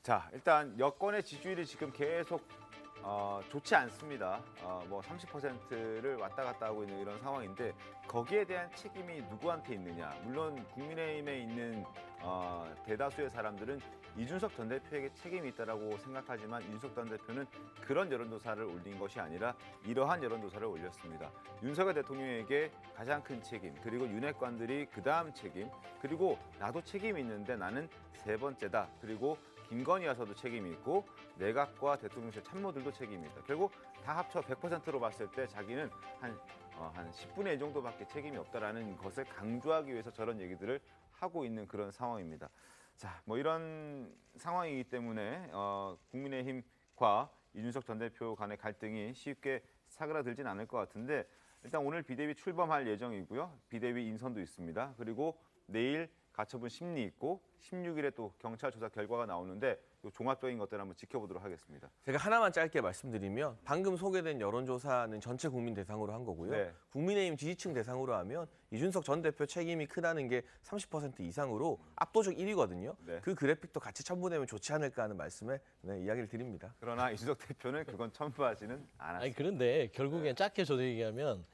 자, 일단 여권의 지지율이 지금 계속 좋지 않습니다. 뭐 30%를 왔다 갔다 하고 있는 이런 상황인데 거기에 대한 책임이 누구한테 있느냐? 물론 국민의힘에 있는 대다수의 사람들은 이준석 전 대표에게 책임이 있다라고 생각하지만 이준석 전 대표는 그런 여론조사를 올린 것이 아니라 이러한 여론조사를 올렸습니다. 윤석열 대통령에게 가장 큰 책임, 그리고 윤핵관들이 그다음 책임, 그리고 나도 책임이 있는데 나는 3번째다. 그리고 김건희 여사도 책임이 있고 내각과 대통령실 참모들도 책임이 있다. 결국 다 합쳐 100%로 봤을 때 자기는 한 10분의 1 정도밖에 책임이 없다라는 것을 강조하기 위해서 저런 얘기들을 하고 있는 그런 상황입니다. 자, 뭐 이런 상황이기 때문에 국민의힘과 이준석 전 대표 간의 갈등이 쉽게 사그라들진 않을 것 같은데 일단 오늘 비대위 출범할 예정이고요. 비대위 인선도 있습니다. 그리고 내일 가처분 심리 있고 16일에 또 경찰 조사 결과가 나오는데 이 종합적인 것들 한번 지켜보도록 하겠습니다. 제가 하나만 짧게 말씀드리면 방금 소개된 여론조사는 전체 국민 대상으로 한 거고요. 네. 국민의힘 지지층 대상으로 하면 이준석 전 대표 책임이 크다는 게 30% 이상으로 압도적 1위거든요. 네. 그 그래픽도 같이 첨부되면 좋지 않을까 하는 말씀에 이야기를 드립니다. 그러나 이준석 대표는 그건 첨부하지는 않았습니다. 아니 그런데 결국엔 짧게 저도 얘기하면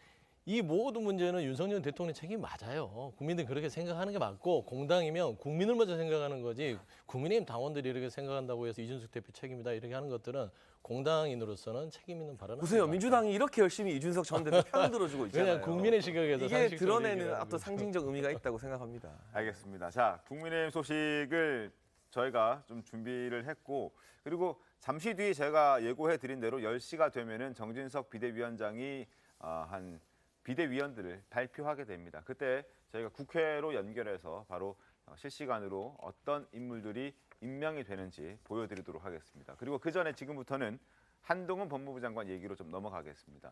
이 모든 문제는 윤석열 대통령 책임 맞아요. 국민들이 그렇게 생각하는 게 맞고 공당이면 국민을 먼저 생각하는 거지 국민의힘 당원들이 이렇게 생각한다고 해서 이준석 대표 책임이다 이렇게 하는 것들은 공당인으로서는 책임 있는 발언을 보세요. 민주당이 이렇게 열심히 이준석 전 대표 편을 들어주고 있잖아요. 그냥 국민의 시각에서 이게 드러내는 어떤 상징적 의미가 있다고 생각합니다. 알겠습니다. 자, 국민의힘 소식을 저희가 좀 준비를 했고 그리고 잠시 뒤에 제가 예고해드린 대로 10시가 되면은 정진석 비대위원장이 한 비대위원들을 발표하게 됩니다. 그때 저희가 국회로 연결해서 바로 실시간으로 어떤 인물들이 임명이 되는지 보여드리도록 하겠습니다. 그리고 그 전에 지금부터는 한동훈 법무부 장관 얘기로 좀 넘어가겠습니다.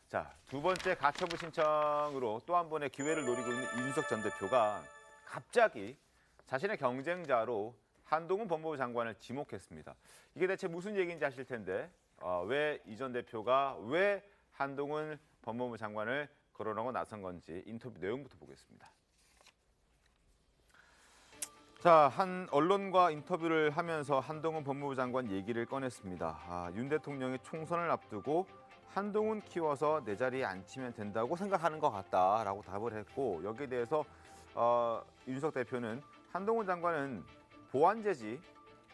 자, 2번째 가처분 신청으로 또 한 번의 기회를 노리고 있는 이준석 전 대표가 갑자기 자신의 경쟁자로 한동훈 법무부 장관을 지목했습니다. 이게 대체 무슨 얘기인지 아실 텐데 왜 이 전 대표가 왜 한동훈 법무부 장관을 거론하고 나선 건지 인터뷰 내용부터 보겠습니다. 자, 한 언론과 인터뷰를 하면서 한동훈 법무부 장관 얘기를 꺼냈습니다. 윤 대통령이 총선을 앞두고 한동훈 키워서 내 자리에 앉히면 된다고 생각하는 것 같다라고 답을 했고 여기에 대해서 이준석 대표는 한동훈 장관은 보완제지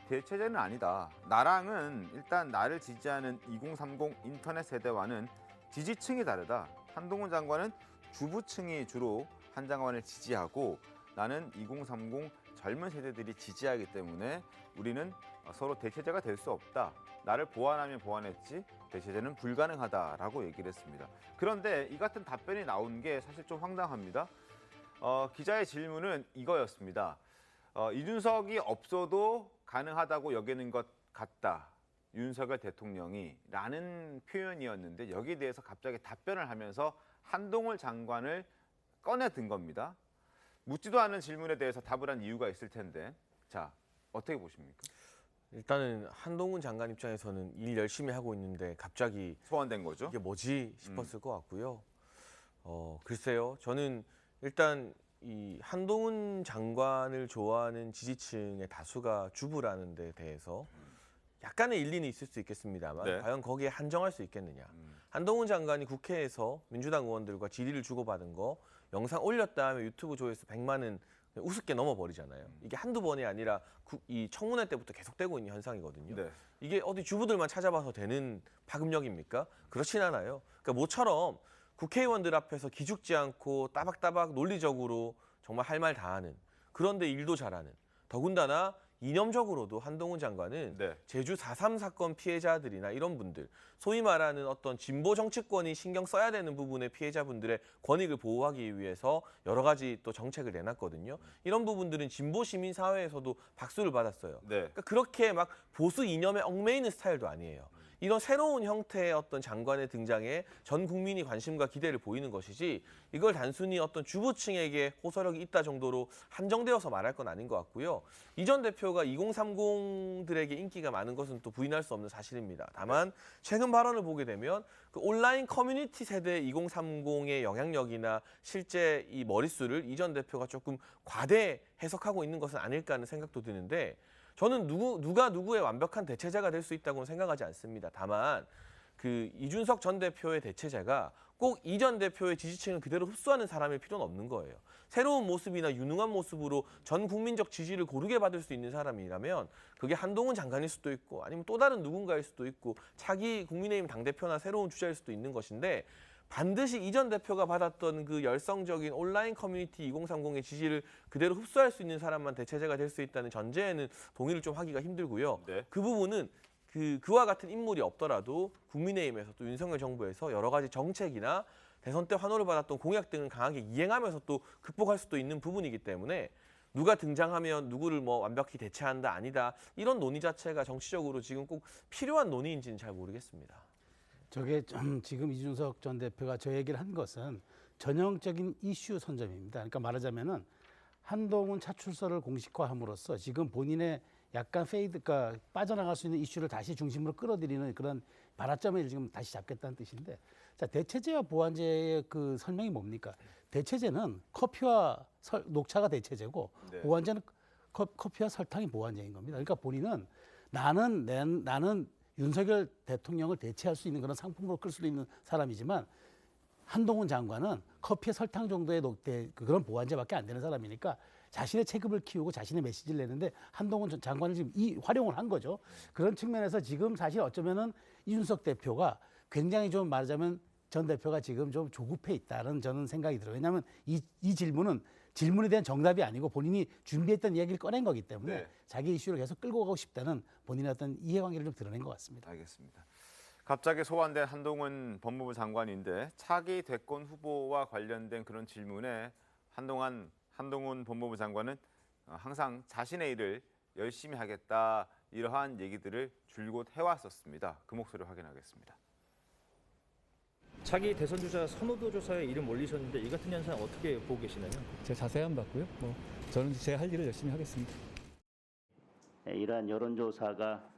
대체제는 아니다. 나랑은 일단 나를 지지하는 2030 인터넷 세대와는 지지층이 다르다. 한동훈 장관은 주부층이 주로 한 장관을 지지하고 나는 2030 젊은 세대들이 지지하기 때문에 우리는 서로 대체제가 될 수 없다. 나를 보완하면 보완했지 대체제는 불가능하다라고 얘기를 했습니다. 그런데 이 같은 답변이 나온 게 사실 좀 황당합니다. 기자의 질문은 이거였습니다. 이준석이 없어도 가능하다고 여기는 것 같다. 윤석열 대통령이 라는 표현이었는데 여기에 대해서 갑자기 답변을 하면서 한동훈 장관을 꺼내든 겁니다. 묻지도 않은 질문에 대해서 답을 한 이유가 있을 텐데, 자, 어떻게 보십니까? 일단은 한동훈 장관 입장에서는 일 열심히 하고 있는데 갑자기 소환된 거죠. 이게 뭐지 싶었을 것 같고요. 글쎄요. 저는 일단 이 한동훈 장관을 좋아하는 지지층의 다수가 주부라는 데 대해서 약간의 일리는 있을 수 있겠습니다만 네. 과연 거기에 한정할 수 있겠느냐. 한동훈 장관이 국회에서 민주당 의원들과 질의를 주고받은 거 영상 올렸다 하면 유튜브 조회수 100만은 우습게 넘어버리잖아요. 이게 한두 번이 아니라 이 청문회 때부터 계속되고 있는 현상이거든요. 네. 이게 어디 주부들만 찾아봐서 되는 파급력입니까? 그렇진 않아요. 그러니까 모처럼 국회의원들 앞에서 기죽지 않고 따박따박 논리적으로 정말 할 말 다 하는, 그런데 일도 잘하는, 더군다나 이념적으로도 한동훈 장관은 네. 제주 4.3 사건 피해자들이나 이런 분들, 소위 말하는 어떤 진보 정치권이 신경 써야 되는 부분의 피해자분들의 권익을 보호하기 위해서 여러 가지 또 정책을 내놨거든요. 이런 부분들은 진보 시민 사회에서도 박수를 받았어요. 네. 그러니까 그렇게 막 보수 이념에 얽매이는 스타일도 아니에요. 이런 새로운 형태의 어떤 장관의 등장에 전 국민이 관심과 기대를 보이는 것이지, 이걸 단순히 어떤 주부층에게 호소력이 있다 정도로 한정되어서 말할 건 아닌 것 같고요. 이 전 대표가 2030들에게 인기가 많은 것은 또 부인할 수 없는 사실입니다. 다만 최근 발언을 보게 되면 그 온라인 커뮤니티 세대 2030의 영향력이나 실제 이 머릿수를 이 전 대표가 조금 과대 해석하고 있는 것은 아닐까 하는 생각도 드는데, 저는 누가 누구의 완벽한 대체자가 될 수 있다고는 생각하지 않습니다. 다만 그 이준석 전 대표의 대체자가 꼭 이 전 대표의 지지층을 그대로 흡수하는 사람일 필요는 없는 거예요. 새로운 모습이나 유능한 모습으로 전 국민적 지지를 고르게 받을 수 있는 사람이라면 그게 한동훈 장관일 수도 있고 아니면 또 다른 누군가일 수도 있고 차기 국민의힘 당대표나 새로운 주자일 수도 있는 것인데, 반드시 이 전 대표가 받았던 그 열성적인 온라인 커뮤니티 2030의 지지를 그대로 흡수할 수 있는 사람만 대체제가 될 수 있다는 전제에는 동의를 좀 하기가 힘들고요. 네. 그 부분은 그와 같은 인물이 없더라도 국민의힘에서 또 윤석열 정부에서 여러 가지 정책이나 대선 때 환호를 받았던 공약 등을 강하게 이행하면서 또 극복할 수도 있는 부분이기 때문에, 누가 등장하면 누구를 뭐 완벽히 대체한다 아니다 이런 논의 자체가 정치적으로 지금 꼭 필요한 논의인지는 잘 모르겠습니다. 저게 좀 지금 이준석 전 대표가 저 얘기를 한 것은 전형적인 이슈 선점입니다. 그러니까 말하자면은 한동훈 차출설을 공식화함으로써 지금 본인의 약간 페이드가 빠져나갈 수 있는 이슈를 다시 중심으로 끌어들이는 그런 발화점을 지금 다시 잡겠다는 뜻인데, 자, 대체제와 보완제의 그 설명이 뭡니까? 대체제는 커피와 녹차가 대체제고, 네. 보완제는 커피와 설탕이 보완제인 겁니다. 그러니까 본인은 나는 윤석열 대통령을 대체할 수 있는 그런 상품으로 끌 수 있는 사람이지만, 한동훈 장관은 커피에 설탕 정도의 그런 보완제밖에 안 되는 사람이니까 자신의 체급을 키우고 자신의 메시지를 내는데 한동훈 장관을 지금 활용을 한 거죠. 그런 측면에서 지금 사실 어쩌면은 이준석 대표가 굉장히 좀 말하자면 전 대표가 지금 좀 조급해 있다는 저는 생각이 들어요. 왜냐하면 이 질문에 대한 정답이 아니고 본인이 준비했던 이야기를 꺼낸 거기 때문에 네. 자기 이슈를 계속 끌고 가고 싶다는 본인의 어떤 이해관계를 좀 드러낸 것 같습니다. 알겠습니다. 갑자기 소환된 한동훈 법무부 장관인데 차기 대권 후보와 관련된 그런 질문에 한동훈 법무부 장관은 항상 자신의 일을 열심히 하겠다, 이러한 얘기들을 줄곧 해왔었습니다. 그 목소리 확인하겠습니다. 차기 대선 주자 선호도 조사에 이름 올리셨는데 이 같은 현상 어떻게 보고 계시나요? 제가 자세히 안 봤고요. 저는 제 할 일을 열심히 하겠습니다. 이러한 여론조사가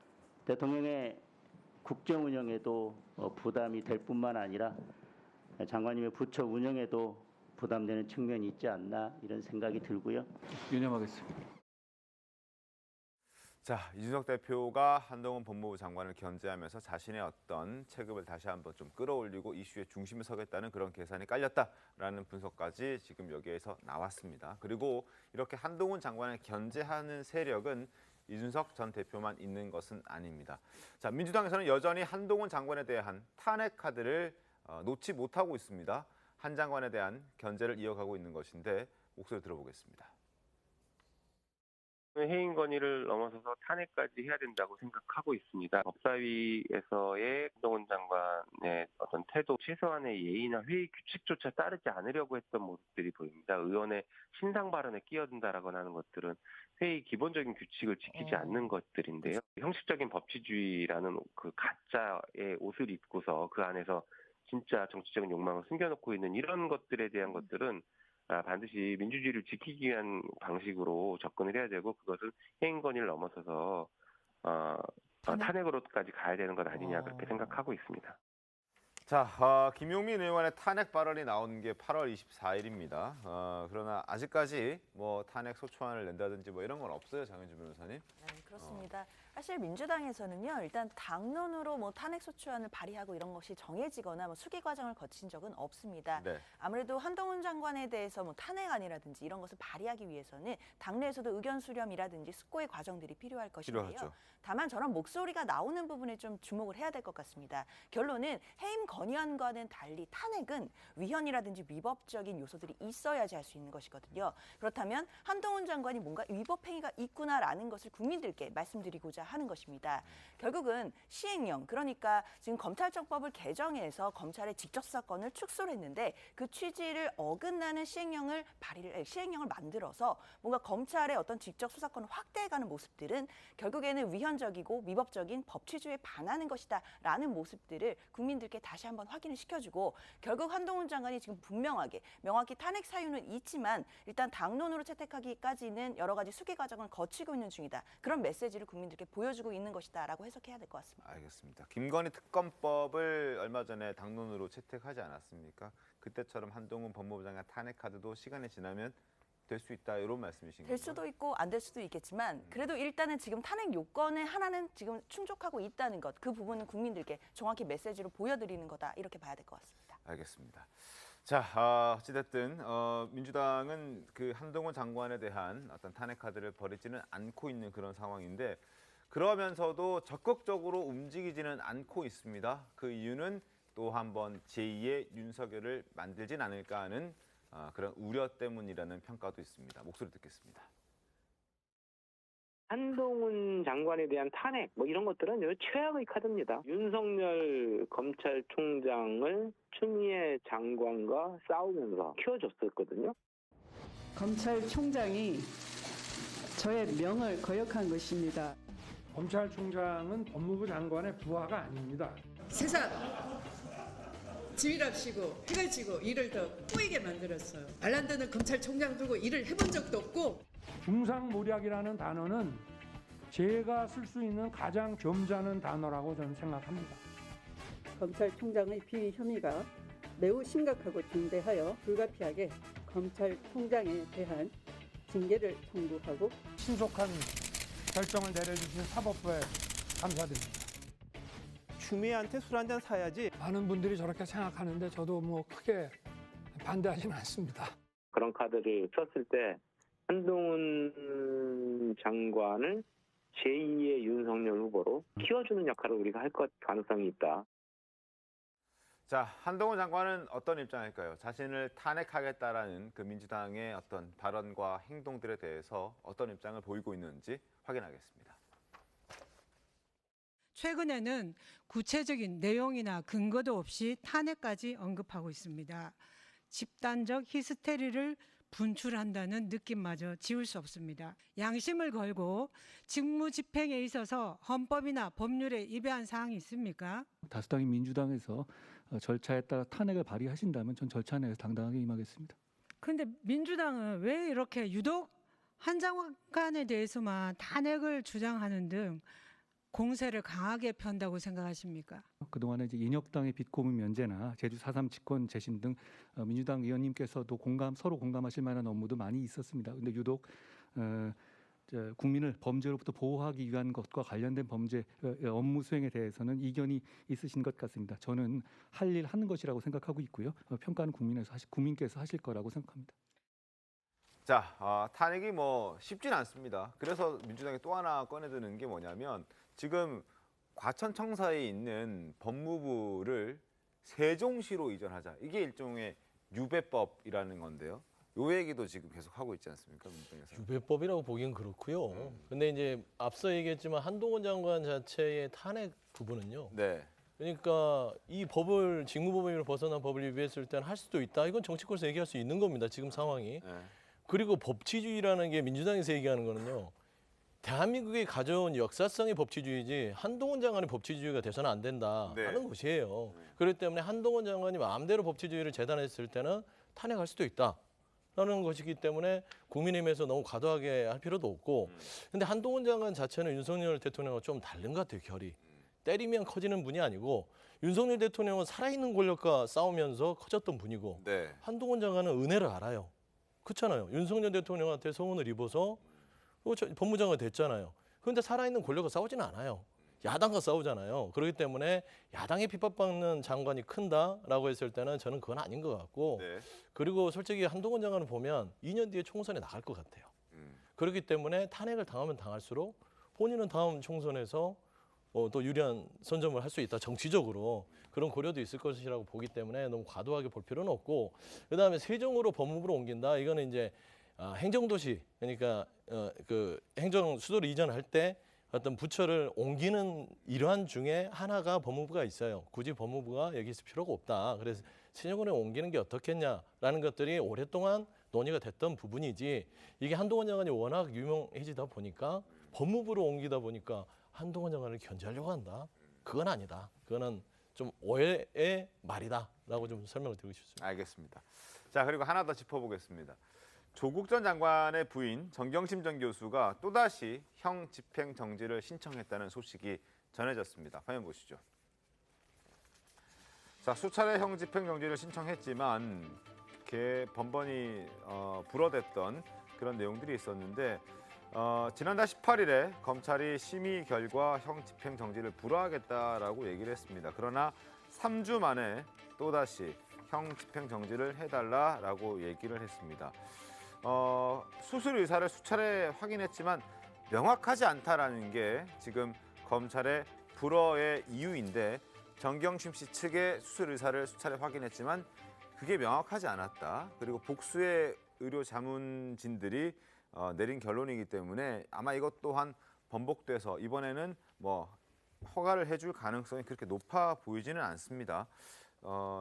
대통령의 국정 운영에도 부담이 될 뿐만 아니라 장관님의 부처 운영에도 부담되는 측면이 있지 않나 이런 생각이 들고요. 유념하겠습니다. 자, 이준석 대표가 한동훈 법무부 장관을 견제하면서 자신의 어떤 체급을 다시 한번 좀 끌어올리고 이슈의 중심에 서겠다는 그런 계산이 깔렸다라는 분석까지 지금 여기에서 나왔습니다. 그리고 이렇게 한동훈 장관을 견제하는 세력은 이준석 전 대표만 있는 것은 아닙니다. 자, 민주당에서는 여전히 한동훈 장관에 대한 탄핵 카드를 놓지 못하고 있습니다. 한 장관에 대한 견제를 이어가고 있는 것인데 목소리 들어보겠습니다. 해임 건의를 넘어서서 탄핵까지 해야 된다고 생각하고 있습니다. 법사위에서의 한동훈 장관의 어떤 태도, 최소한의 예의나 회의 규칙조차 따르지 않으려고 했던 모습들이 보입니다. 의원의 신상 발언에 끼어든다라거나 하는 것들은 회의 기본적인 규칙을 지키지 않는 것들인데요. 형식적인 법치주의라는 그 가짜의 옷을 입고서 그 안에서 진짜 정치적인 욕망을 숨겨놓고 있는 이런 것들에 대한 것들은 반드시 민주주의를 지키기 위한 방식으로 접근을 해야 되고 그것은 해임건의를 넘어서서 탄핵으로까지 가야 되는 것 아니냐 그렇게 생각하고 있습니다. 자, 김용민 의원의 탄핵 발언이 나온 게 8월 24일입니다. 그러나 아직까지 뭐 탄핵 소추안을 낸다든지 뭐 이런 건 없어요, 장현주 변호사님? 네, 그렇습니다. 사실 민주당에서는요, 일단 당론으로 뭐 탄핵 소추안을 발의하고 이런 것이 정해지거나 뭐 수기 과정을 거친 적은 없습니다. 네. 아무래도 한동훈 장관에 대해서 뭐 탄핵안이라든지 이런 것을 발의하기 위해서는 당내에서도 의견 수렴이라든지 숙고의 과정들이 필요할 것인데요. 필요하죠. 다만 저런 목소리가 나오는 부분에 좀 주목을 해야 될 것 같습니다. 결론은 해임 건의안과는 달리 탄핵은 위헌이라든지 위법적인 요소들이 있어야지 할 수 있는 것이거든요. 그렇다면 한동훈 장관이 뭔가 위법 행위가 있구나라는 것을 국민들께 말씀드리고자 하는 것입니다. 결국은 시행령, 그러니까 지금 검찰청법을 개정해서 검찰의 직접 수사권을 축소를 했는데 그 취지를 어긋나는 시행령을 만들어서 뭔가 검찰의 어떤 직접 수사권을 확대해가는 모습들은 결국에는 위헌적이고 위법적인 법 취지에 반하는 것이다라는 모습들을 국민들께 다시 한번 확인을 시켜주고 결국 한동훈 장관이 지금 명확히 탄핵 사유는 있지만 일단 당론으로 채택하기까지는 여러 가지 수기 과정을 거치고 있는 중이다. 그런 메시지를 국민들께 보여주고 있는 것이다라고 해석해야 될 것 같습니다. 알겠습니다. 김건희 특검법을 얼마 전에 당론으로 채택하지 않았습니까? 그때처럼 한동훈 법무부 장관 탄핵 카드도 시간이 지나면 될 수 있다 이런 말씀이신 될 건가요? 수도 있고 안 될 수도 있겠지만 그래도 일단은 지금 탄핵 요건의 하나는 지금 충족하고 있다는 것, 그 부분은 국민들께 정확히 메시지로 보여드리는 거다 이렇게 봐야 될 것 같습니다. 알겠습니다. 자, 어찌됐든 민주당은 그 한동훈 장관에 대한 어떤 탄핵 카드를 버리지는 않고 있는 그런 상황인데 그러면서도 적극적으로 움직이지는 않고 있습니다. 그 이유는 또 한 번 제2의 윤석열을 만들진 않을까 하는 그런 우려 때문이라는 평가도 있습니다. 목소리 듣겠습니다. 한동훈 장관에 대한 탄핵 이런 것들은 최악의 카드입니다. 윤석열 검찰총장을 추미애 장관과 싸우면서 키워줬었거든요. 검찰총장이 저의 명을 거역한 것입니다. 검찰총장은 법무부 장관의 부하가 아닙니다. 세상 지휘랍시고 해가 지고 일을 더 꼬이게 만들었어요. 알란드는 검찰총장 두고 일을 해본 적도 없고. 중상모략이라는 단어는 제가 쓸 수 있는 가장 점잖은 단어라고 저는 생각합니다. 검찰총장의 비위 혐의가 매우 심각하고 중대하여 불가피하게 검찰총장에 대한 징계를 청구하고 신속한 결정을 내려주신 사법부에 감사드립니다. 추미애한테 술 한잔 사야지. 많은 분들이 저렇게 생각하는데 저도 뭐 크게 반대하지는 않습니다. 그런 카드를 썼을 때 한동훈 장관을 제2의 윤석열 후보로 키워주는 역할을 우리가 할 가능성이 있다. 자, 한동훈 장관은 어떤 입장일까요? 자신을 탄핵하겠다라는 그 민주당의 어떤 발언과 행동들에 대해서 어떤 입장을 보이고 있는지 확인하겠습니다. 최근에는 구체적인 내용이나 근거도 없이 탄핵까지 언급하고 있습니다. 집단적 히스테리를 분출한다는 느낌마저 지울 수 없습니다. 양심을 걸고 직무 집행에 있어서 헌법이나 법률에 위배한 사항이 있습니까? 다수당인 민주당에서 절차에 따라 탄핵을 발의하신다면 전 절차 내에서 당당하게 임하겠습니다. 그런데 민주당은 왜 이렇게 유독 한 장관에 대해서만 탄핵을 주장하는 등 공세를 강하게 편다고 생각하십니까? 그동안에 이제 인혁당의 빚고문 면제나 제주 4.3 집권 재심 등 민주당 의원님께서도 서로 공감하실 만한 업무도 많이 있었습니다. 그런데 유독 국민을 범죄로부터 보호하기 위한 것과 관련된 범죄 업무 수행에 대해서는 이견이 있으신 것 같습니다. 저는 할 일 하는 것이라고 생각하고 있고요. 평가는 국민께서 하실 거라고 생각합니다. 자, 탄핵이 뭐 쉽진 않습니다. 그래서 민주당이 또 하나 꺼내드는 게 뭐냐면 지금 과천청사에 있는 법무부를 세종시로 이전하자. 이게 일종의 유배법이라는 건데요. 요 얘기도 지금 계속 하고 있지 않습니까? 민주당에서. 유배법이라고 보기엔 그렇고요. 근데 이제 앞서 얘기했지만 한동훈 장관 자체의 탄핵 부분은요. 네. 그러니까 이 법을 직무범위를 벗어난 법을 위배했을 때는 할 수도 있다. 이건 정치권에서 얘기할 수 있는 겁니다. 지금 상황이. 네. 그리고 법치주의라는 게 민주당에서 얘기하는 거는요. 대한민국이 가져온 역사성의 법치주의지 한동훈 장관의 법치주의가 돼서는 안 된다라는 것이에요. 그렇기 때문에 한동훈 장관이 마음대로 법치주의를 재단했을 때는 탄핵할 수도 있다라는 것이기 때문에 국민의힘에서 너무 과도하게 할 필요도 없고 근데 한동훈 장관 자체는 윤석열 대통령과 좀 다른 것 같아요. 결이. 때리면 커지는 분이 아니고 윤석열 대통령은 살아있는 권력과 싸우면서 커졌던 분이고 한동훈 장관은 은혜를 알아요. 그렇잖아요. 윤석열 대통령한테 성운을 입어서 법무장관 됐잖아요. 그런데 살아있는 권력과 싸우지는 않아요. 야당과 싸우잖아요. 그렇기 때문에 야당에 핍박받는 장관이 큰다라고 했을 때는 저는 그건 아닌 것 같고 그리고 솔직히 한동훈 장관을 보면 2년 뒤에 총선에 나갈 것 같아요. 그렇기 때문에 탄핵을 당하면 당할수록 본인은 다음 총선에서 또 유리한 선점을 할 수 있다. 정치적으로 그런 고려도 있을 것이라고 보기 때문에 너무 과도하게 볼 필요는 없고 그다음에 세종으로 법무부로 옮긴다. 이거는 이제 행정도시 그러니까 그 행정 수도를 이전할 때 어떤 부처를 옮기는 일환 중에 하나가 법무부가 있어요. 굳이 법무부가 여기 있을 필요가 없다. 그래서 세종으로 옮기는 게 어떻겠냐라는 것들이 오랫동안 논의가 됐던 부분이지 이게 한동훈 장관이 워낙 유명해지다 보니까 법무부로 옮기다 보니까 한동훈 장관을 견제하려고 한다. 그건 아니다. 그거는 좀 오해의 말이다라고 좀 설명을 드리고 싶습니다. 알겠습니다. 자 그리고 하나 더 짚어보겠습니다. 조국 전 장관의 부인 정경심 전 교수가 또다시 형 집행 정지를 신청했다는 소식이 전해졌습니다. 화면 보시죠. 자 수차례 형 집행 정지를 신청했지만 이렇게 번번이 불어댔던 그런 내용들이 있었는데 지난달 18일에 검찰이 심의 결과 형 집행 정지를 불허하겠다라고 얘기를 했습니다. 그러나 3주 만에 또다시 형 집행 정지를 해달라라고 얘기를 했습니다. 수술 의사를 수차례 확인했지만 명확하지 않다라는 게 지금 검찰의 불허의 이유인데 정경심 씨 측의 수술 의사를 수차례 확인했지만 그게 명확하지 않았다. 그리고 복수의 의료 자문진들이 내린 결론이기 때문에 아마 이것 또한 번복돼서 이번에는 뭐 허가를 해줄 가능성이 그렇게 높아 보이지는 않습니다.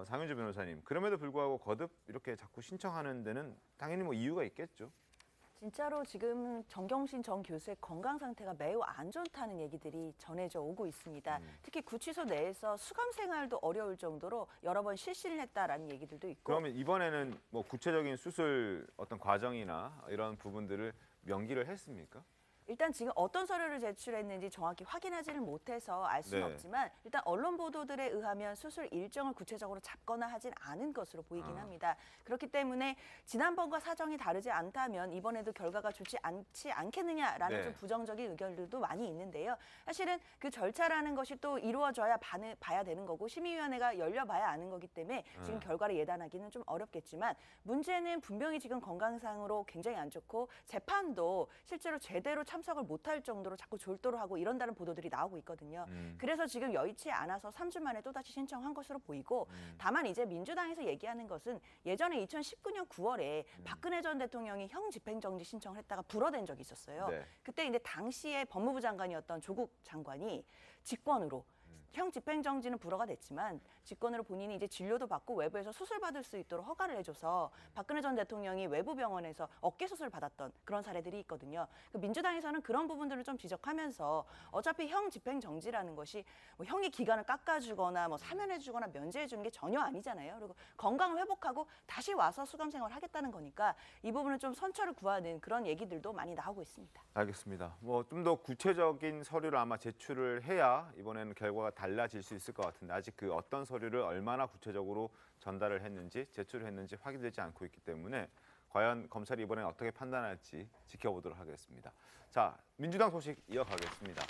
장윤주 변호사님, 그럼에도 불구하고 거듭 이렇게 자꾸 신청하는 데는 당연히 뭐 이유가 있겠죠. 진짜로 지금 정경심 전 교수의 건강 상태가 매우 안 좋다는 얘기들이 전해져 오고 있습니다. 특히 구치소 내에서 수감 생활도 어려울 정도로 여러 번 실신을 했다라는 얘기들도 있고. 그러면 이번에는 뭐 구체적인 수술 어떤 과정이나 이런 부분들을 명기를 했습니까? 일단 지금 어떤 서류를 제출했는지 정확히 확인하지는 못해서 알 수는 없지만 일단 언론 보도들에 의하면 수술 일정을 구체적으로 잡거나 하진 않은 것으로 보이긴 합니다. 그렇기 때문에 지난번과 사정이 다르지 않다면 이번에도 결과가 좋지 않지 않겠느냐라는 좀 부정적인 의견들도 많이 있는데요. 사실은 그 절차라는 것이 또 이루어져야 봐야 되는 거고 심의위원회가 열려봐야 아는 거기 때문에 지금 결과를 예단하기는 좀 어렵겠지만 문제는 분명히 지금 건강상으로 굉장히 안 좋고 재판도 실제로 제대로 참석을 못할 정도로 자꾸 졸도를 하고 이런다는 보도들이 나오고 있거든요. 그래서 지금 여의치 않아서 3주 만에 또다시 신청한 것으로 보이고 다만 이제 민주당에서 얘기하는 것은 예전에 2019년 9월에 박근혜 전 대통령이 형 집행정지 신청을 했다가 불허된 적이 있었어요. 그때 이제 당시에 법무부 장관이었던 조국 장관이 직권으로 형 집행정지는 불허가 됐지만 직권으로 본인이 이제 진료도 받고 외부에서 수술 받을 수 있도록 허가를 해줘서 박근혜 전 대통령이 외부 병원에서 어깨 수술 받았던 그런 사례들이 있거든요. 민주당에서는 그런 부분들을 좀 지적하면서 어차피 형 집행정지라는 것이 뭐 형의 기간을 깎아주거나 뭐 사면해주거나 면제해주는 게 전혀 아니잖아요. 그리고 건강을 회복하고 다시 와서 수감 생활을 하겠다는 거니까 이 부분은 좀 선처를 구하는 그런 얘기들도 많이 나오고 있습니다. 알겠습니다. 뭐 좀 더 구체적인 서류를 아마 제출을 해야 이번에는 결과가 달라질 수 있을 것 같은데 아직 그 어떤 서류를 얼마나 구체적으로 전달을 했는지 제출을 했는지 확인되지 않고 있기 때문에 과연 검찰이 이번엔 어떻게 판단할지 지켜보도록 하겠습니다. 자, 민주당 소식 이어가겠습니다.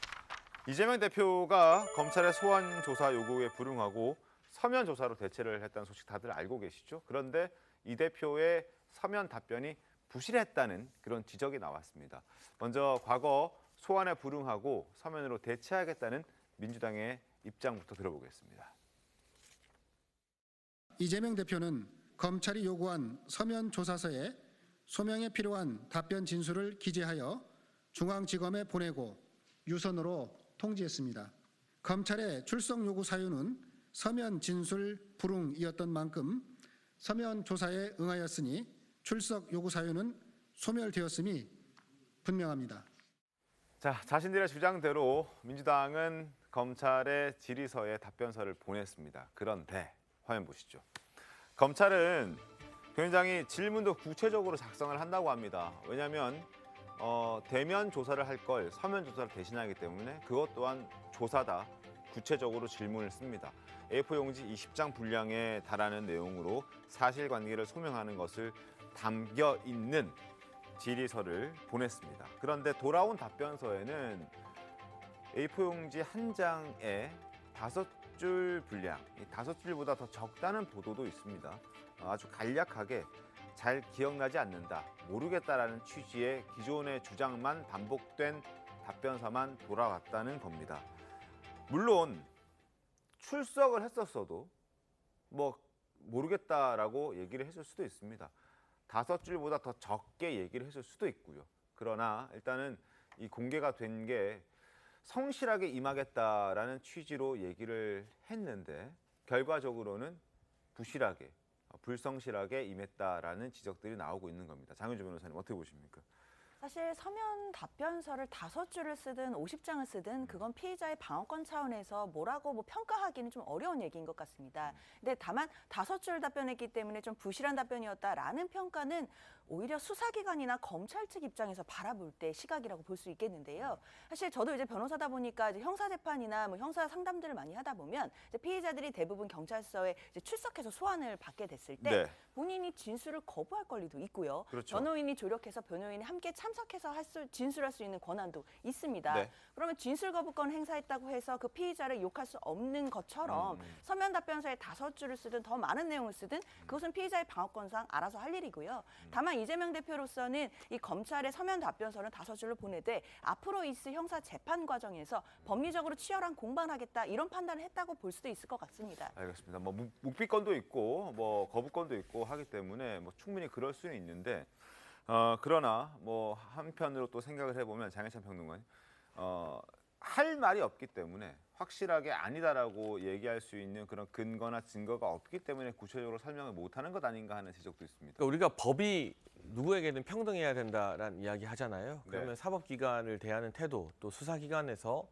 이재명 대표가 검찰의 소환 조사 요구에 불응하고 서면 조사로 대체를 했다는 소식 다들 알고 계시죠? 그런데 이 대표의 서면 답변이 부실했다는 그런 지적이 나왔습니다. 먼저 과거 소환에 불응하고 서면으로 대체하겠다는 민주당의 입장부터 들어보겠습니다. 이재명 대표는 검찰이 요구한 서면 조사서에 소명에 필요한 답변 진술을 기재하여 중앙지검에 보내고 유선으로 통지했습니다. 검찰의 출석 요구 사유는 서면 진술 불응이었던 만큼 서면 조사에 응하였으니 출석 요구 사유는 소멸되었음이 분명합니다. 자, 자신들의 주장대로 민주당은 검찰에 질의서에 답변서를 보냈습니다. 그런데 화면 보시죠. 검찰은 위원장이 질문도 구체적으로 작성을 한다고 합니다. 왜냐하면 대면 조사를 할 걸 서면 조사를 대신하기 때문에 그것 또한 조사다. 구체적으로 질문을 씁니다. A4 용지 20장 분량에 달하는 내용으로 사실관계를 소명하는 것을 담겨 있는 질의서를 보냈습니다. 그런데 돌아온 답변서에는 A4 용지 한 장에 5줄 분량, 5줄보다 더 적다는 보도도 있습니다. 아주 간략하게 잘 기억나지 않는다, 모르겠다라는 취지의 기존의 주장만 반복된 답변서만 돌아왔다는 겁니다. 물론 출석을 했었어도 모르겠다라고 얘기를 했을 수도 있습니다. 5줄보다 더 적게 얘기를 했을 수도 있고요. 그러나 일단은 이 공개가 된 게 성실하게 임하겠다라는 취지로 얘기를 했는데 결과적으로는 부실하게, 불성실하게 임했다라는 지적들이 나오고 있는 겁니다. 장윤주 변호사님 어떻게 보십니까? 사실 서면 답변서를 5줄을 쓰든 50장을 쓰든 그건 피의자의 방어권 차원에서 뭐라고 평가하기는 좀 어려운 얘기인 것 같습니다. 근데 다만 5줄 답변했기 때문에 좀 부실한 답변이었다라는 평가는 오히려 수사기관이나 검찰 측 입장에서 바라볼 때 시각이라고 볼 수 있겠는데요. 사실 저도 이제 변호사다 보니까 이제 형사재판이나 형사 상담들을 많이 하다 보면 이제 피의자들이 대부분 경찰서에 이제 출석해서 소환을 받게 됐을 때 본인이 진술을 거부할 권리도 있고요. 그렇죠. 변호인이 조력해서 변호인이 함께 참석해서 진술할 수 있는 권한도 있습니다. 그러면 진술 거부권 행사했다고 해서 그 피의자를 욕할 수 없는 것처럼 서면 답변서에 5줄을 쓰든 더 많은 내용을 쓰든 그것은 피의자의 방어권상 알아서 할 일이고요. 다만 이재명 대표로서는 이 검찰의 서면 답변서는 5줄로 보내되 앞으로 있을 형사 재판 과정에서 법리적으로 치열한 공방을 하겠다 이런 판단을 했다고 볼 수도 있을 것 같습니다. 알겠습니다. 묵비권도 있고 거부권도 있고 하기 때문에 충분히 그럴 수는 있는데 그러나 한편으로 또 생각을 해보면 장혜찬 평론가님 할 말이 없기 때문에 확실하게 아니다라고 얘기할 수 있는 그런 근거나 증거가 없기 때문에 구체적으로 설명을 못하는 것 아닌가 하는 지적도 있습니다. 그러니까 우리가 법이 누구에게든 평등해야 된다라는 이야기 하잖아요. 그러면 사법기관을 대하는 태도, 또 수사기관에서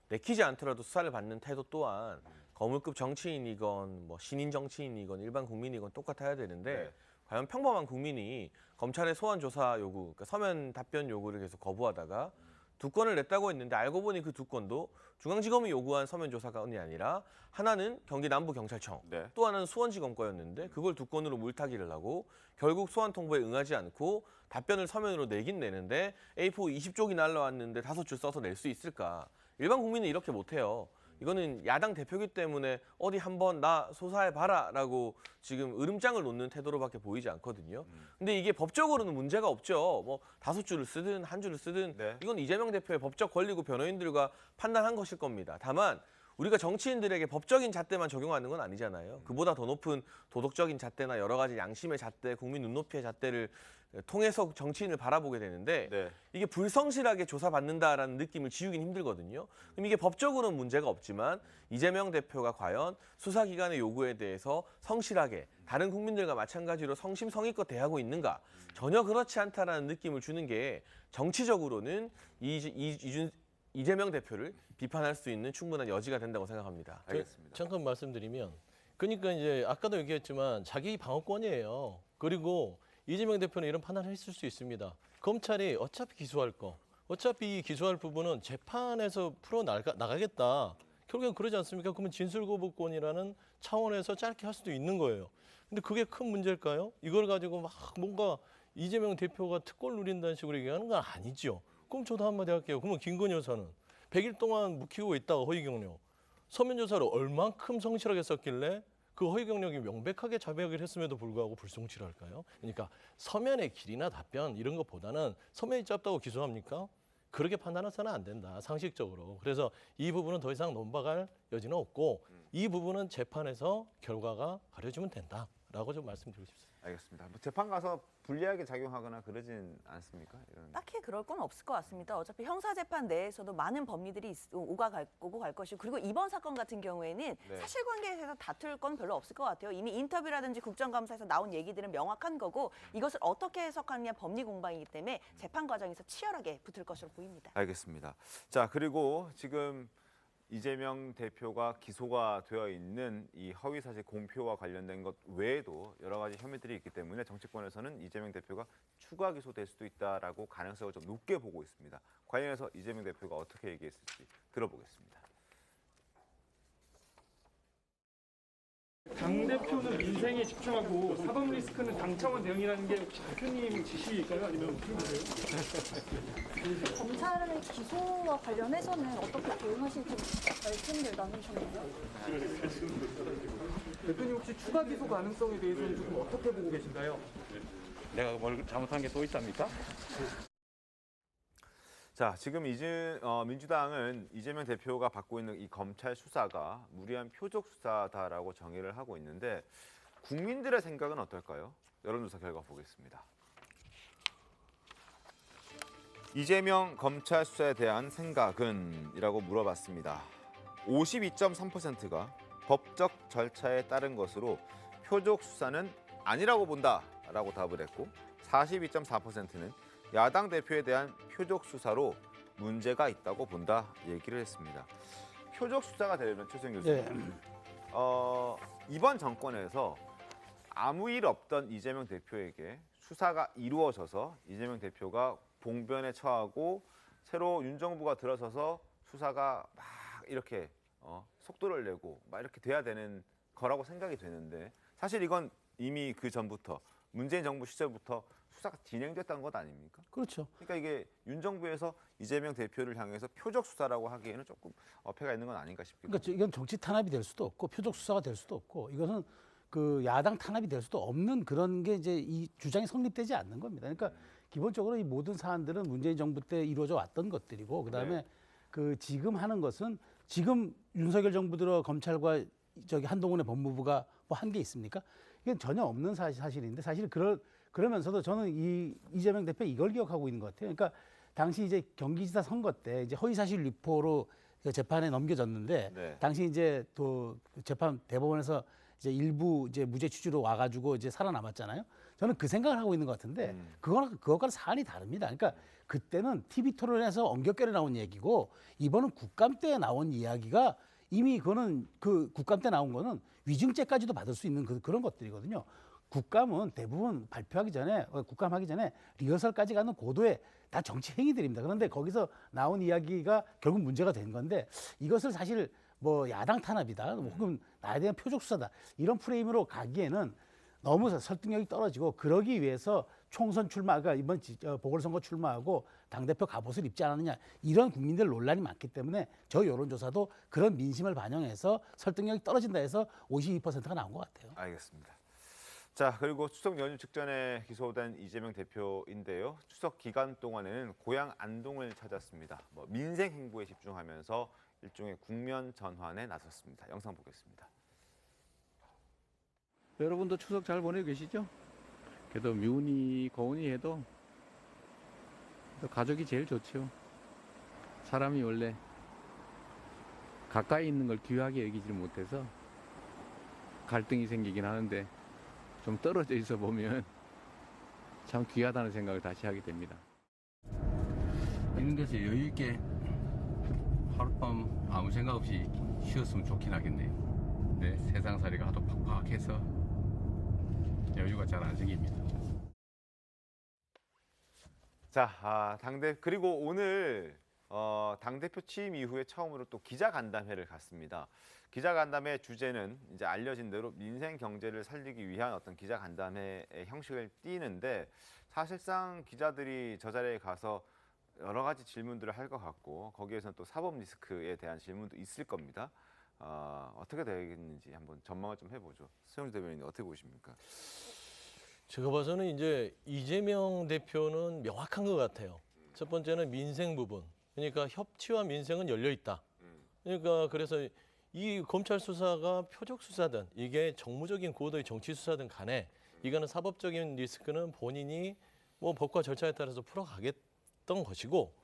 내키지 않더라도 수사를 받는 태도 또한 거물급 정치인이건 신인 정치인이건 일반 국민이건 똑같아야 되는데 과연 평범한 국민이 검찰의 소환 조사 요구, 그러니까 서면 답변 요구를 계속 거부하다가 2건을 냈다고 했는데 알고 보니 그 2건도 중앙지검이 요구한 서면 조사건이 아니라 하나는 경기 남부경찰청, 또 하나는 수원지검 거였는데 그걸 2건으로 물타기를 하고 결국 소환 통보에 응하지 않고 답변을 서면으로 내긴 내는데 A4 20쪽이 날라왔는데 5줄 써서 낼 수 있을까? 일반 국민은 이렇게 못해요. 이거는 야당 대표기 때문에 어디 한번 나 소사해봐라라고 지금 으름장을 놓는 태도로밖에 보이지 않거든요. 근데 이게 법적으로는 문제가 없죠. 5줄을 쓰든 1줄을 쓰든 이건 이재명 대표의 법적 권리고 변호인들과 판단한 것일 겁니다. 다만 우리가 정치인들에게 법적인 잣대만 적용하는 건 아니잖아요. 그보다 더 높은 도덕적인 잣대나 여러 가지 양심의 잣대, 국민 눈높이의 잣대를 통해서 정치인을 바라보게 되는데 이게 불성실하게 조사받는다라는 느낌을 지우긴 힘들거든요. 그럼 이게 법적으로는 문제가 없지만 이재명 대표가 과연 수사기관의 요구에 대해서 성실하게 다른 국민들과 마찬가지로 성심성의껏 대하고 있는가? 전혀 그렇지 않다라는 느낌을 주는 게 정치적으로는 이재명 대표를 비판할 수 있는 충분한 여지가 된다고 생각합니다. 알겠습니다. 잠깐 말씀드리면 그러니까 이제 아까도 얘기했지만 자기 방어권이에요. 그리고 이재명 대표는 이런 판단을 했을 수 있습니다. 검찰이 어차피 기소할 거, 어차피 기소할 부분은 재판에서 나가겠다. 결국엔 그러지 않습니까? 그러면 진술거부권이라는 차원에서 짧게 할 수도 있는 거예요. 근데 그게 큰 문제일까요? 이걸 가지고 막 뭔가 이재명 대표가 특권 누린다는 식으로 얘기하는 건 아니죠. 그럼 저도 한마디 할게요. 그러면 김건희 여사는 100일 동안 묵히고 있다가 허위 경력, 서면 조사를 얼만큼 성실하게 썼길래 그 허위 경력이 명백하게 자백을 했음에도 불구하고 불성실할까요? 그러니까 서면의 길이나 답변 이런 것보다는 서면이 짧다고 기소합니까? 그렇게 판단해서는 안 된다, 상식적으로. 그래서 이 부분은 더 이상 논박할 여지는 없고 이 부분은 재판에서 결과가 가려지면 된다. 않을까라고 좀 말씀드리고 싶습니다. 알겠습니다. 뭐 재판 가서 불리하게 작용하거나 그러진 않습니까? 이런. 딱히 그럴 건 없을 것 같습니다. 어차피 형사재판 내에서도 많은 법리들이 오고 갈 것이고 그리고 이번 사건 같은 경우에는 네. 사실관계에 대해서 다툴 건 별로 없을 것 같아요. 이미 인터뷰라든지 국정감사에서 나온 얘기들은 명확한 거고 이것을 어떻게 해석하느냐 법리 공방이기 때문에 재판 과정에서 치열하게 붙을 것으로 보입니다. 알겠습니다. 자, 그리고 지금 이재명 대표가 기소가 되어 있는 이 허위사실 공표와 관련된 것 외에도 여러 가지 혐의들이 있기 때문에 정치권에서는 이재명 대표가 추가 기소될 수도 있다라고 가능성을 좀 높게 보고 있습니다. 관련해서 이재명 대표가 어떻게 얘기했을지 들어보겠습니다. 당대표는 민생에 집중하고 사법 리스크는 당청원 대응이라는 게 혹시 대표님 지시일까요? 아니면 어떻게 보세요? 검찰의 기소와 관련해서는 어떻게 대응하실지 말씀을 나누셨나요? 대표님 혹시 추가 기소 가능성에 대해서는 조금 어떻게 보고 계신가요? 내가 뭘 잘못한 게 또 있답니까? 자, 지금 민주당은 이재명 대표가 받고 있는 이 검찰 수사가 무리한 표적 수사다라고 정의를 하고 있는데 국민들의 생각은 어떨까요? 여론조사 결과 보겠습니다. 이재명 검찰 수사에 대한 생각은? 이라고 물어봤습니다. 52.3%가 법적 절차에 따른 것으로 표적 수사는 아니라고 본다라고 답을 했고 42.4%는 야당 대표에 대한 표적 수사로 문제가 있다고 본다 얘기를 했습니다. 표적 수사가 되려면 최수영 교수님, 이번 정권에서 아무 일 없던 이재명 대표에게 수사가 이루어져서 이재명 대표가 봉변에 처하고 새로 윤 정부가 들어서서 수사가 막 이렇게 속도를 내고 막 이렇게 돼야 되는 거라고 생각이 되는데 사실 이건 이미 그 전부터 문재인 정부 시절부터 수사가 진행됐다는 것 아닙니까? 그렇죠. 그러니까 이게 윤 정부에서 이재명 대표를 향해서 표적 수사라고 하기에는 조금 어폐가 있는 건 아닌가 싶기도 합니다. 그러니까 이건 정치 탄압이 될 수도 없고 표적 수사가 될 수도 없고 이것은 그 야당 탄압이 될 수도 없는 그런 게 이제 이 주장이 성립되지 않는 겁니다. 그러니까 기본적으로 이 모든 사안들은 문재인 정부 때 이루어져 왔던 것들이고 그다음에 네. 그 지금 하는 것은 지금 윤석열 정부 들어 검찰과 저기 한동훈의 법무부가 뭐 한 게 있습니까? 이건 전혀 없는 사실인데 사실 그러면서도 저는 이재명 대표 이걸 기억하고 있는 것 같아요. 그러니까 당시 이제 경기지사 선거 때 이제 허위사실 유포로 재판에 넘겨졌는데 네. 당시 이제 또 재판 대법원에서 이제 일부 이제 무죄 취지로 와가지고 이제 살아남았잖아요. 저는 그 생각을 하고 있는 것 같은데 그것과는 사안이 다릅니다. 그러니까 그때는 TV 토론에서 엉겹결에 나온 얘기고 이번은 국감 때 나온 이야기가 이미 그거는 그 국감 때 나온 거는 위증죄까지도 받을 수 있는 그런 것들이거든요. 국감은 대부분 발표하기 전에 국감하기 전에 리허설까지 가는 고도의 다 정치 행위들입니다. 그런데 거기서 나온 이야기가 결국 문제가 된 건데 이것을 사실 뭐 야당 탄압이다 혹은 나에 대한 표적 수사다 이런 프레임으로 가기에는 너무 설득력이 떨어지고 그러기 위해서 총선 출마가 이번 보궐선거 출마하고 당대표 갑옷을 입지 않았느냐 이런 국민들 논란이 많기 때문에 저 여론조사도 그런 민심을 반영해서 설득력이 떨어진다 해서 52%가 나온 것 같아요. 알겠습니다. 자, 그리고 추석 연휴 직전에 기소된 이재명 대표인데요. 추석 기간 동안에는 고향 안동을 찾았습니다. 민생 행보에 집중하면서 일종의 국면 전환에 나섰습니다. 영상 보겠습니다. 여러분도 추석 잘 보내고 계시죠? 그래도 미운이 고운이 해도 또 가족이 제일 좋죠. 사람이 원래 가까이 있는 걸 귀하게 여기지 못해서 갈등이 생기긴 하는데 좀 떨어져 있어 보면 참 귀하다는 생각을 다시 하게 됩니다. 이런 데서 여유 있게 하룻밤 아무 생각 없이 쉬었으면 좋긴 하겠네요. 네, 세상살이가 하도 팍팍해서 여유가 잘 안 생깁니다. 자, 그리고 오늘 당대표 취임 이후에 처음으로 또 기자간담회를 갖습니다. 기자간담회 주제는 이제 알려진 대로 민생 경제를 살리기 위한 어떤 기자간담회의 형식을 띠는데 사실상 기자들이 저 자리에 가서 여러 가지 질문들을 할 것 같고 거기에서는 또 사법 리스크에 대한 질문도 있을 겁니다. 어떻게 되겠는지 한번 전망을 좀 해보죠. 수영주 대변인 어떻게 보십니까? 제가 봐서는 이제 이재명 대표는 명확한 것 같아요. 첫 번째는 민생 부분. 그러니까 협치와 민생은 열려 있다. 그러니까 그래서 이 검찰 수사가 표적 수사든 이게 정무적인 고도의 정치 수사든 간에 이거는 사법적인 리스크는 본인이 뭐 법과 절차에 따라서 풀어가겠던 것이고,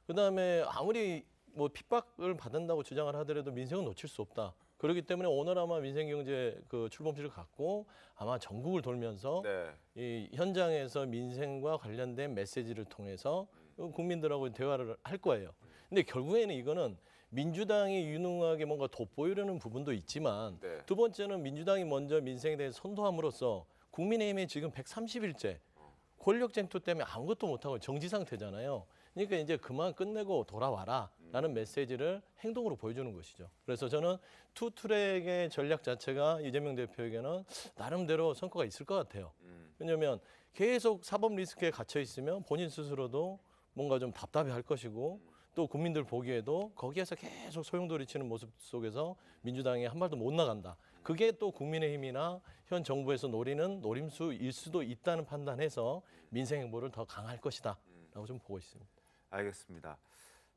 그다음에 아무리 뭐 핍박을 받는다고 주장을 하더라도 민생은 놓칠 수 없다. 그렇기 때문에 오늘 아마 민생경제 그 출범실을 갖고 아마 전국을 돌면서 이 현장에서 민생과 관련된 메시지를 통해서 국민들하고 대화를 할 거예요. 근데 결국에는 이거는 민주당이 유능하게 뭔가 돋보이려는 부분도 있지만 두 번째는 민주당이 먼저 민생에 대해 선도함으로써 국민의힘이 지금 130일째 권력 쟁투 때문에 아무것도 못하고 정지 상태잖아요. 그러니까 이제 그만 끝내고 돌아와라라는 메시지를 행동으로 보여주는 것이죠. 그래서 저는 투트랙의 전략 자체가 이재명 대표에게는 나름대로 성과가 있을 것 같아요. 왜냐하면 계속 사법 리스크에 갇혀 있으면 본인 스스로도 뭔가 좀 답답해할 것이고 또 국민들 보기에도 거기에서 계속 소용돌이치는 모습 속에서 민주당이 한 발도 못 나간다. 그게 또 국민의힘이나 현 정부에서 노리는 노림수일 수도 있다는 판단해서 민생 행보를 더 강할 것이다 라고 좀 보고 있습니다. 알겠습니다.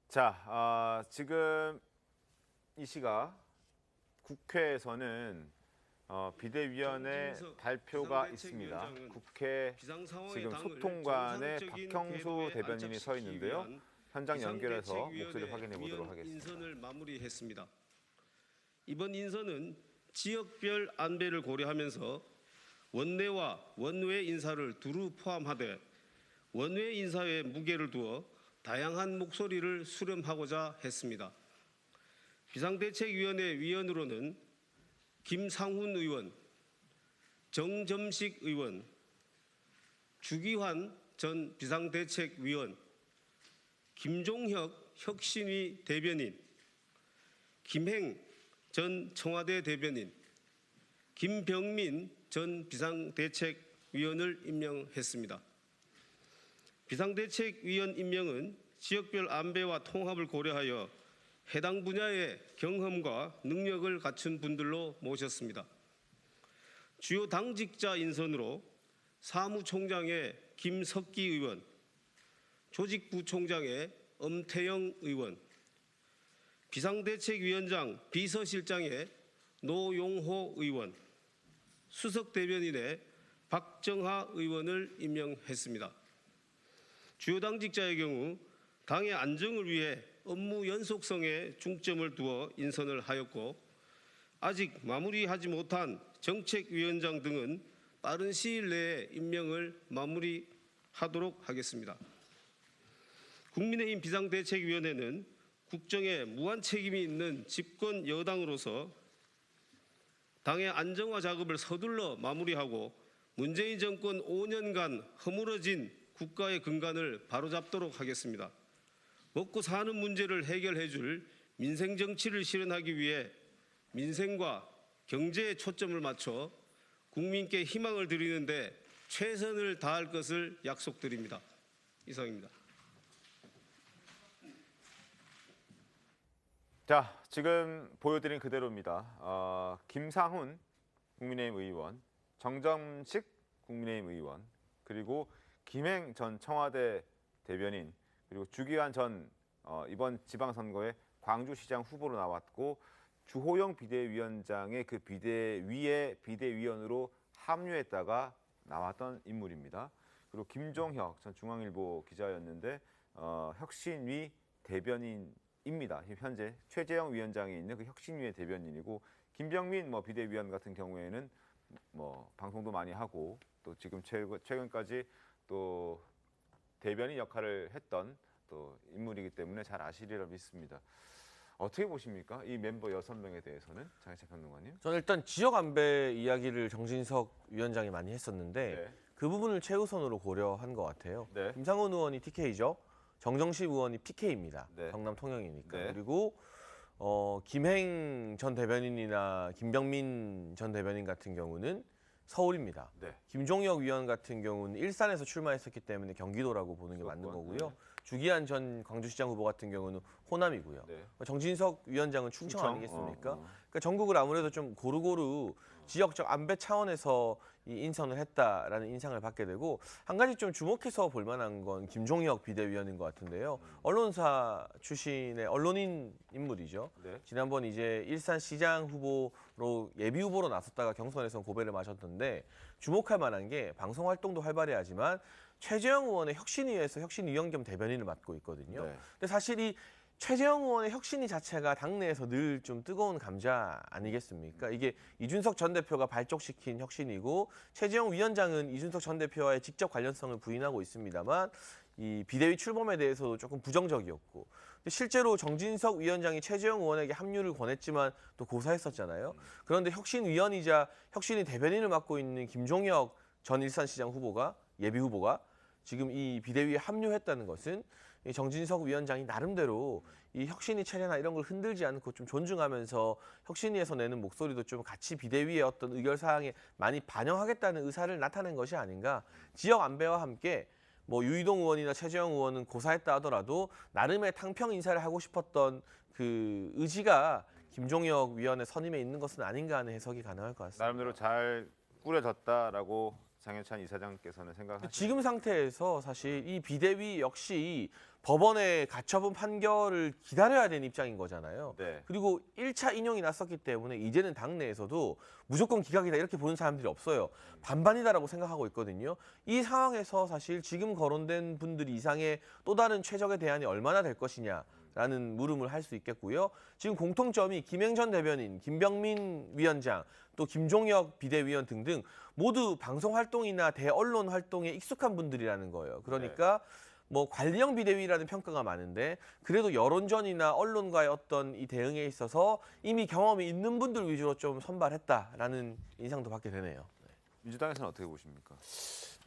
자, 지금 이 시각 국회에서는 비대위원회 발표가 있습니다. 국회 지금 소통관에 박형수 대변인이 서 있는데요. 현장 연결해서 목소리 확인해 보도록 하겠습니다. 인선을 마무리했습니다. 이번 인선은 지역별 안배를 고려하면서 원내와 원외 인사를 두루 포함하되 원외 인사에 무게를 두어 다양한 목소리를 수렴하고자 했습니다. 비상대책위원회 위원으로는 김상훈 의원, 정점식 의원, 주기환 전 비상대책위원, 김종혁 혁신위 대변인, 김행 전 청와대 대변인, 김병민 전 비상대책위원을 임명했습니다. 비상대책위원 임명은 지역별 안배와 통합을 고려하여 해당 분야의 경험과 능력을 갖춘 분들로 모셨습니다. 주요 당직자 인선으로 사무총장의 김석기 의원, 조직부총장의 엄태영 의원, 비상대책위원장 비서실장의 노용호 의원, 수석대변인의 박정하 의원을 임명했습니다. 주요 당직자의 경우 당의 안정을 위해 업무 연속성에 중점을 두어 인선을 하였고 아직 마무리하지 못한 정책위원장 등은 빠른 시일 내에 임명을 마무리하도록 하겠습니다. 국민의힘 비상대책위원회는 국정에 무한 책임이 있는 집권 여당으로서 당의 안정화 작업을 서둘러 마무리하고 문재인 정권 5년간 허물어진 국가의 근간을 바로잡도록 하겠습니다. 먹고 사는 문제를 해결해 줄 민생 정치를 실현하기 위해 민생과 경제에 초점을 맞춰 국민께 희망을 드리는데 최선을 다할 것을 약속드립니다. 이상입니다. 자, 지금 보여드린 그대로입니다. 김상훈 국민의힘 의원, 정점식 국민의힘 의원, 그리고 김행 전 청와대 대변인, 그리고 주기환 전 이번 지방선거에 광주시장 후보로 나왔고 주호영 비대위원장의 그 비대위의 비대위원으로 합류했다가 나왔던 인물입니다. 그리고 김종혁 전 중앙일보 기자였는데 혁신위 대변인입니다. 현재 최재형 위원장이 있는 그 혁신위의 대변인이고 김병민 비대위원 같은 경우에는 방송도 많이 하고 또 지금 최근까지 또 대변인 역할을 했던 또 인물이기 때문에 잘 아시리라 믿습니다. 어떻게 보십니까? 이 멤버 6명에 대해서는 장혜찬 평론가님? 저는 일단 지역 안배 이야기를 정진석 위원장이 많이 했었는데 그 부분을 최우선으로 고려한 것 같아요. 김상훈 의원이 TK죠. 정정식 의원이 PK입니다. 경남 통영이니까. 그리고 김행 전 대변인이나 김병민 전 대변인 같은 경우는 서울입니다. 김종혁 위원 같은 경우는 일산에서 출마했었기 때문에 경기도라고 보는 게 맞는 거고요. 주기한 전 광주시장 후보 같은 경우는 호남이고요. 네. 정진석 위원장은 충청 아니겠습니까? 어. 그러니까 전국을 아무래도 좀 고루고루 지역적 안배 차원에서 이 인선을 했다라는 인상을 받게 되고, 한 가지 좀 주목해서 볼 만한 건 김종혁 비대위원인 것 같은데요. 언론사 출신의 언론인 인물이죠. 네. 지난번 이제 일산시장 후보로 예비 후보로 나섰다가 경선에서 고배를 마셨던데, 주목할 만한 게 방송 활동도 활발해하지만 최재형 의원의 혁신위에서 혁신위원 겸 대변인을 맡고 있거든요. 네. 근데 사실 이 최재형 의원의 혁신위 자체가 당내에서 늘 좀 뜨거운 감자 아니겠습니까? 이게 이준석 전 대표가 발족시킨 혁신이고, 최재형 위원장은 이준석 전 대표와의 직접 관련성을 부인하고 있습니다만 이 비대위 출범에 대해서도 조금 부정적이었고, 근데 실제로 정진석 위원장이 최재형 의원에게 합류를 권했지만 또 고사했었잖아요. 그런데 혁신위원이자 혁신위 대변인을 맡고 있는 김종혁 전 일산시장 후보가, 예비 후보가 지금 이 비대위에 합류했다는 것은 이 정진석 위원장이 나름대로 이 혁신위 체제나 이런 걸 흔들지 않고 좀 존중하면서 혁신위에서 내는 목소리도 좀 같이 비대위의 어떤 의결사항에 많이 반영하겠다는 의사를 나타낸 것이 아닌가. 지역 안배와 함께 뭐 유이동 의원이나 최재형 의원은 고사했다 하더라도 나름의 탕평 인사를 하고 싶었던 그 의지가 김종혁 위원의 선임에 있는 것은 아닌가 하는 해석이 가능할 것 같습니다. 나름대로 잘 꾸려졌다라고 장현찬 이사장께서는 생각하시죠? 지금 상태에서 사실 이 비대위 역시 법원의 가처분 판결을 기다려야 되는 입장인 거잖아요. 네. 그리고 1차 인용이 났었기 때문에 이제는 당내에서도 무조건 기각이다 이렇게 보는 사람들이 없어요. 반반이다라고 생각하고 있거든요. 이 상황에서 사실 지금 거론된 분들 이상의 또 다른 최적의 대안이 얼마나 될 것이냐라는 물음을 할 수 있겠고요. 지금 공통점이 김행전 대변인, 김병민 위원장, 또 김종혁 비대위원 등등 모두 방송 활동이나 대언론 활동에 익숙한 분들이라는 거예요. 그러니까 뭐 관리형 비대위라는 평가가 많은데, 그래도 여론전이나 언론과의 어떤 이 대응에 있어서 이미 경험이 있는 분들 위주로 좀 선발했다라는 인상도 받게 되네요. 민주당에서는 어떻게 보십니까?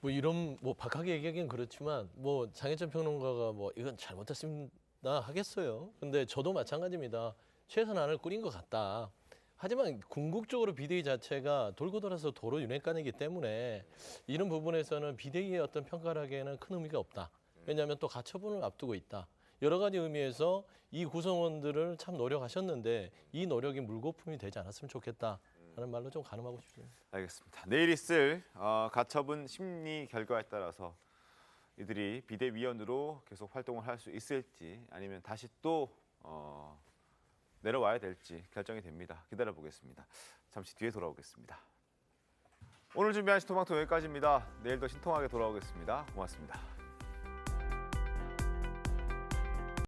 뭐 이런 뭐 박하게 얘기하기는 그렇지만 뭐 장혜찬 평론가가 뭐 이건 잘못했습니다 하겠어요. 근데 저도 마찬가지입니다. 최선안을 꾸린 것 같다. 하지만 궁극적으로 비대위 자체가 돌고 돌아서 도로 윤회관이기 때문에 이런 부분에서는 비대위의 어떤 평가를 하기에는 큰 의미가 없다. 왜냐하면 또 가처분을 앞두고 있다. 여러 가지 의미에서 이 구성원들을 참 노력하셨는데 이 노력이 물거품이 되지 않았으면 좋겠다 하는 말로 좀 가늠하고 싶습니다. 알겠습니다. 내일 있을 가처분 심리 결과에 따라서 이들이 비대위원으로 계속 활동을 할 수 있을지 아니면 다시 또 내려와야 될지 결정이 됩니다. 기다려보겠습니다. 잠시 뒤에 돌아오겠습니다. 오늘 준비한 신통방통 여기까지입니다. 내일 더 신통하게 돌아오겠습니다. 고맙습니다.